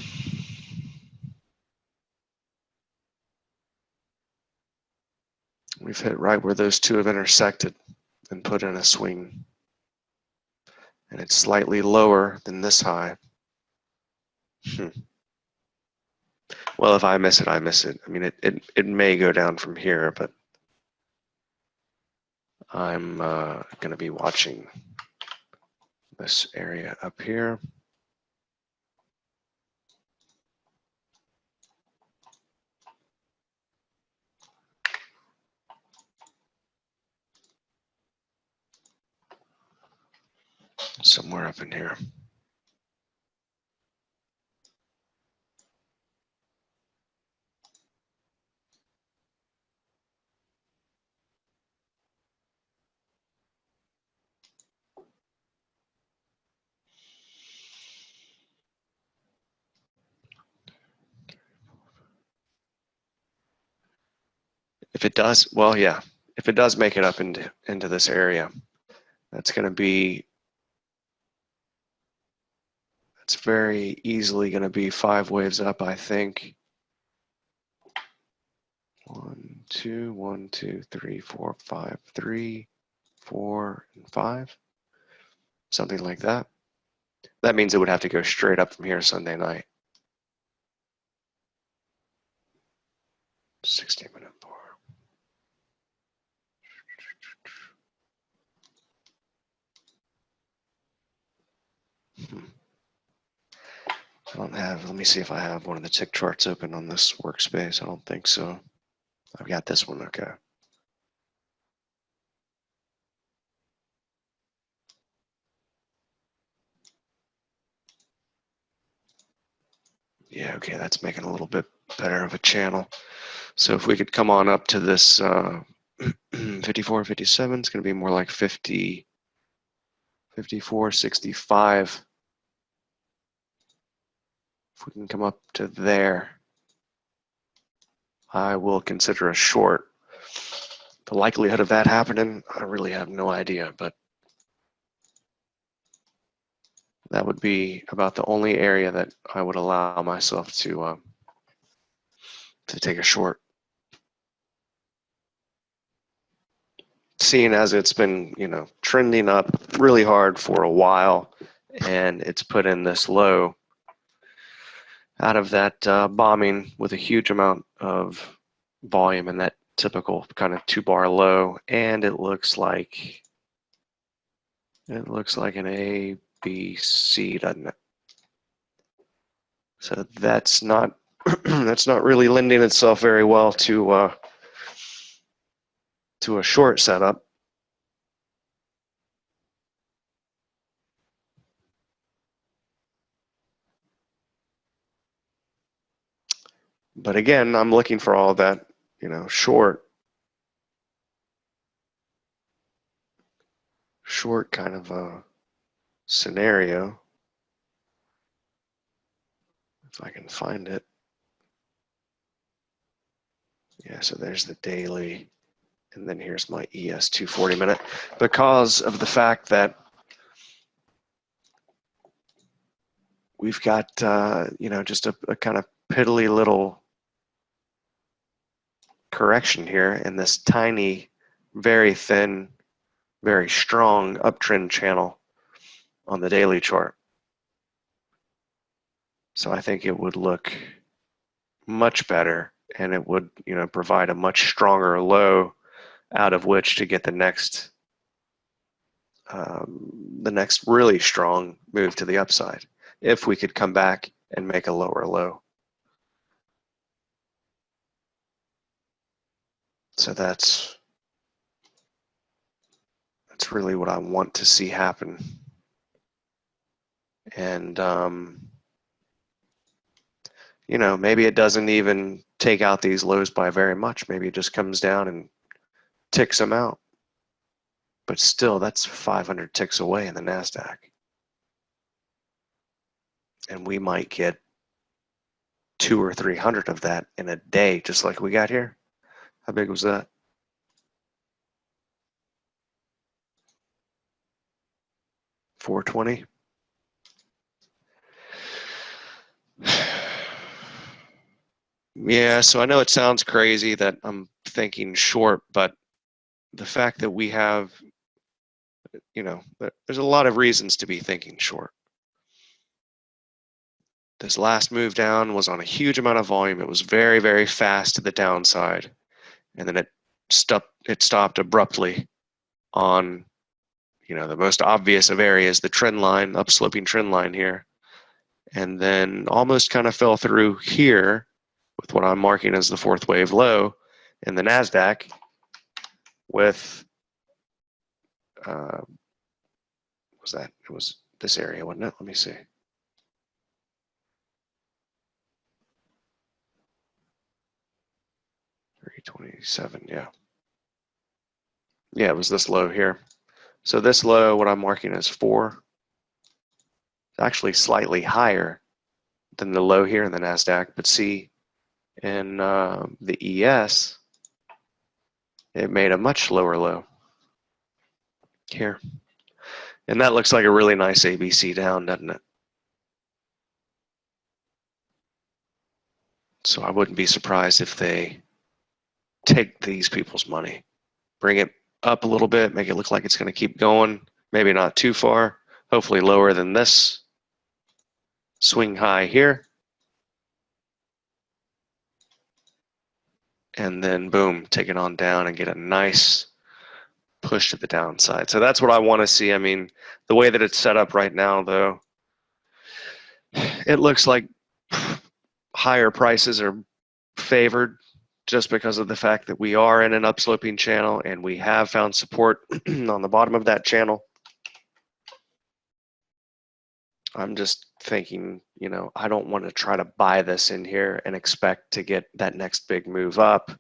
We've hit right where those two have intersected and put in a swing. And it's slightly lower than this high. Well, if I miss it, I miss it. I mean, it may go down from here, but I'm going to be watching this area up here. Somewhere up in here. If it does, well, yeah, if it does make it up into this area, that's going to be, it's very easily going to be 5 waves up, I think. 1, 2, 1, 2, 3, 4, 5, 3, 4, and 5, something like that. That means it would have to go straight up from here Sunday night. 60-minute bar. I don't have, let me see if I have one of the tick charts open on this workspace. I don't think so. I've got this one, okay. Yeah, okay, that's making a little bit better of a channel. So if we could come on up to this 54, 57, it's going to be more like 50, 54, 65. If we can come up to there, I will consider a short. The likelihood of that happening, I really have no idea, but that would be about the only area that I would allow myself to take a short. Seeing as it's been, trending up really hard for a while, and it's put in this low out of that bombing with a huge amount of volume and that typical kind of 2-bar low, and it looks like an A, B, C, doesn't it? So that's not that's not really lending itself very well to a short setup. But again, I'm looking for all that, short kind of a scenario. If I can find it. Yeah, so there's the daily, and then here's my ES 240 minute. Because of the fact that we've got, just a kind of piddly little correction here in this tiny, very thin, very strong uptrend channel on the daily chart. So I think it would look much better, and it would, provide a much stronger low out of which to get the next really strong move to the upside, if we could come back and make a lower low. So that's really what I want to see happen. And maybe it doesn't even take out these lows by very much. Maybe it just comes down and ticks them out. But still, that's 500 ticks away in the NASDAQ. And we might get 200 or 300 of that in a day, just like we got here. How big was that? 420. Yeah, so I know it sounds crazy that I'm thinking short, but the fact that we have, there's a lot of reasons to be thinking short. This last move down was on a huge amount of volume. It was very, very fast to the downside, and then it stopped abruptly on, the most obvious of areas, the trend line, upsloping trend line here, and then almost kind of fell through here with what I'm marking as the 4th wave low in the NASDAQ with, it was this area, wasn't it? Let me see. 327, yeah. Yeah, it was this low here. So this low, what I'm marking as 4, is actually slightly higher than the low here in the NASDAQ, but see in the ES, It made a much lower low here. And that looks like a really nice ABC down, doesn't it? So I wouldn't be surprised if they take these people's money, bring it up a little bit, make it look like it's going to keep going, maybe not too far, hopefully lower than this. Swing high here. And then boom, take it on down and get a nice push to the downside. So that's what I want to see. I mean, the way that it's set up right now, though, it looks like higher prices are favored just because of the fact that we are in an upsloping channel and we have found support on the bottom of that channel. I'm just thinking, you know, I don't want to try to buy this in here and expect to get that next big move up.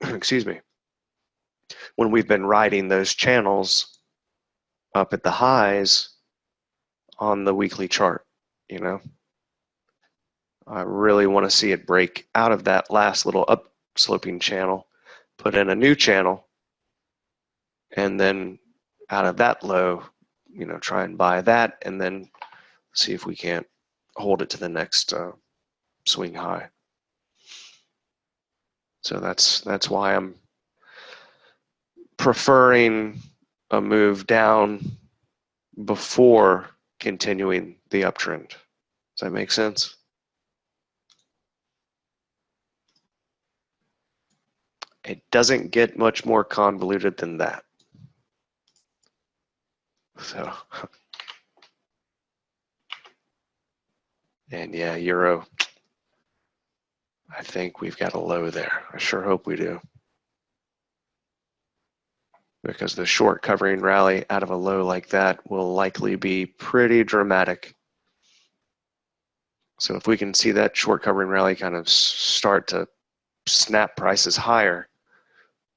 Excuse me. When we've been riding those channels up at the highs on the weekly chart, you know. I really want to see it break out of that last little upsloping channel, put in a new channel, and then out of that low, you know, try and buy that, and then see if we can't hold it to the next swing high. So that's why I'm preferring a move down before continuing the uptrend. Does that make sense? It doesn't get much more convoluted than that. So, and yeah, Euro, I think we've got a low there. I sure hope we do. Because the short covering rally out of a low like that will likely be pretty dramatic. So if we can see that short covering rally kind of start to snap prices higher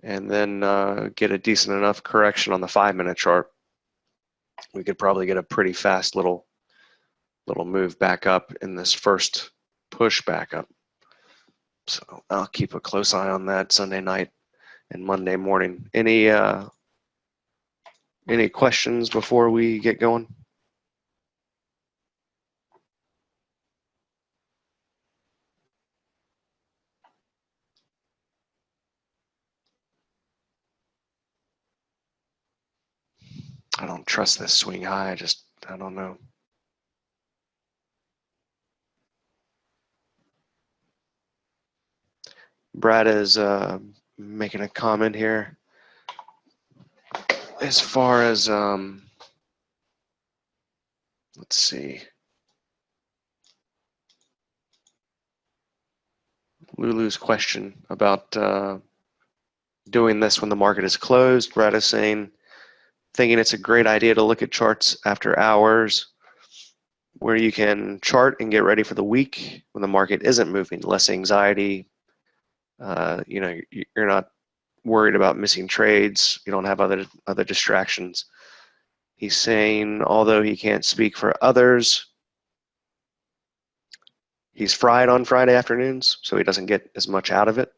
and then get a decent enough correction on the 5-minute chart, we could probably get a pretty fast little move back up in this first push back up. So I'll keep a close eye on that Sunday night and Monday morning. Any questions before we get going? I don't trust this swing high. I don't know. Brad is making a comment here. As far as, let's see. Lulu's question about doing this when the market is closed. Brad is saying, thinking it's a great idea to look at charts after hours where you can chart and get ready for the week when the market isn't moving. Less anxiety. You know, you're not worried about missing trades. You don't have other distractions. He's saying, although he can't speak for others, he's fried on Friday afternoons, so he doesn't get as much out of it.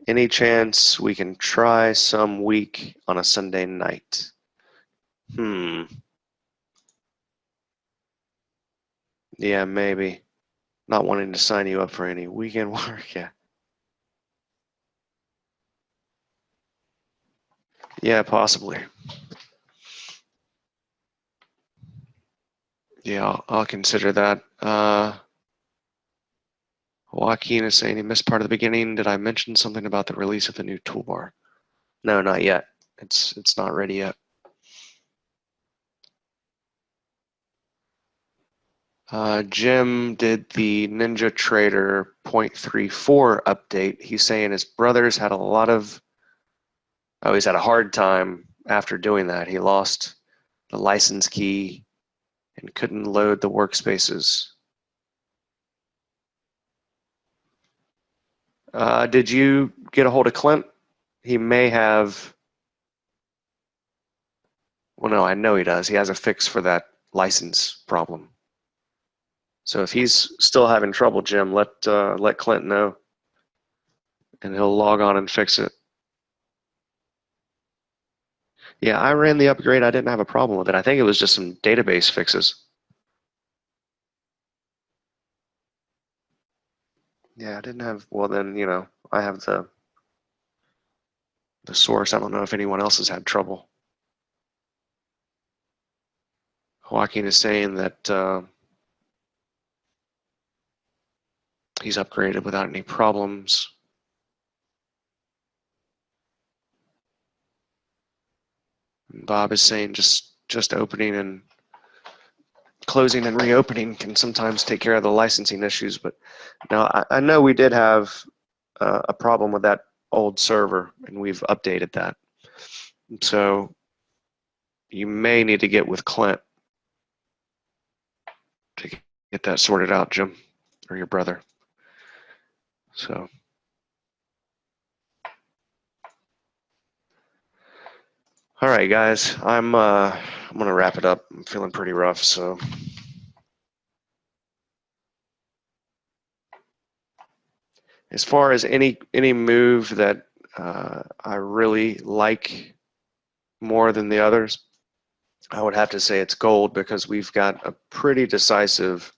Any chance we can try some week on a Sunday night? Yeah, maybe. Not wanting to sign you up for any weekend work, yeah. Yeah, possibly. Yeah, I'll consider that. Joaquin is saying he missed part of the beginning. Did I mention something about the release of the new toolbar? No, not yet. It's not ready yet. Jim did the NinjaTrader 0.34 update. He's saying his brothers had he's had a hard time after doing that. He lost the license key and couldn't load the workspaces. Did you get a hold of Clint? He may have, well, no, I know he does. He has a fix for that license problem. So if he's still having trouble, Jim, let Clint know, and he'll log on and fix it. Yeah, I ran the upgrade. I didn't have a problem with it. I think it was just some database fixes. Yeah, I didn't have, well then, I have the source. I don't know if anyone else has had trouble. Joaquin is saying that he's upgraded without any problems. Bob is saying just opening and closing and reopening can sometimes take care of the licensing issues. But now I know we did have a problem with that old server, and we've updated that. So you may need to get with Clint to get that sorted out, Jim, or your brother. So. All right, guys, I'm gonna wrap it up. I'm feeling pretty rough, so. As far as any move that I really like more than the others, I would have to say it's gold, because we've got a pretty decisive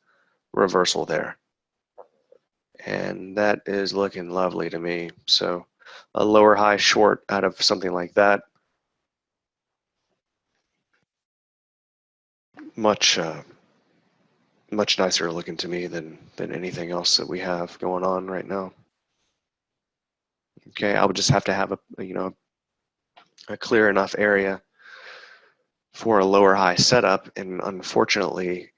reversal there. And that is looking lovely to me. So a lower high short out of something like that, much nicer looking to me than anything else that we have going on right now. Okay, I would just have to have a clear enough area for a lower high setup, and unfortunately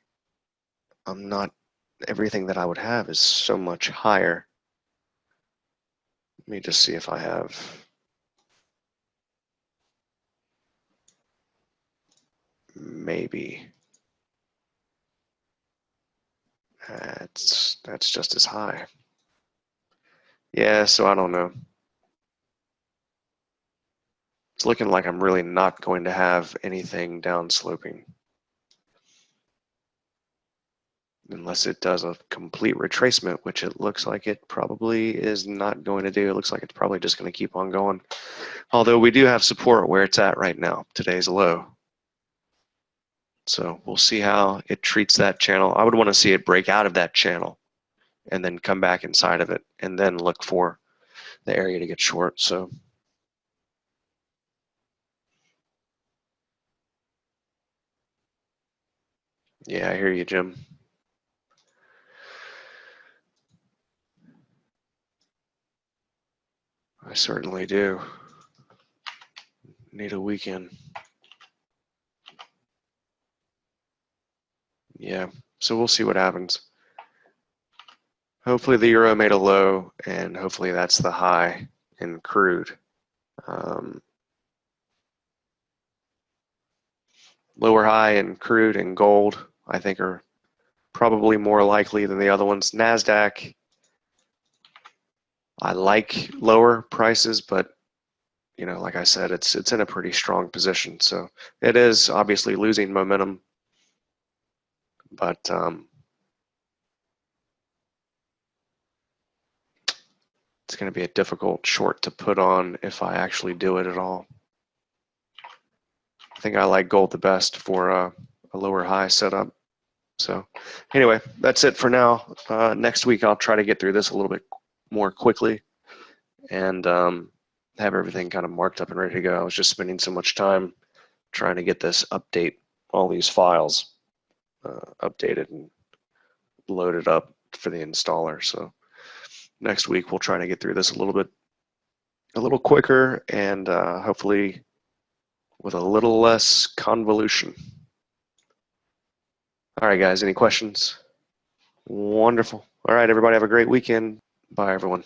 everything that I would have is so much higher. Let me just see if I have maybe. That's just as high. Yeah, so I don't know. It's looking like I'm really not going to have anything downsloping, unless it does a complete retracement, which it looks like it probably is not going to do. It looks like it's probably just going to keep on going. Although we do have support where it's at right now, today's low. So we'll see how it treats that channel. I would want to see it break out of that channel and then come back inside of it, and then look for the area to get short. So yeah, I hear you, Jim. I certainly do. Need a weekend. Yeah, so we'll see what happens. Hopefully the euro made a low, and hopefully that's the high in crude. Lower high in crude and gold, I think, are probably more likely than the other ones. NASDAQ, I like lower prices, but like I said, it's in a pretty strong position. So it is obviously losing momentum, but it's going to be a difficult short to put on if I actually do it at all. I think I like gold the best for a lower high setup. So anyway, that's it for now. Next week, I'll try to get through this a little bit more quickly and have everything kind of marked up and ready to go. I was just spending so much time trying to get this all these files updated and loaded up for the installer. So next week, we'll try to get through this a little quicker, and hopefully with a little less convolution. All right, guys, any questions? Wonderful. All right, everybody, have a great weekend. Bye, everyone.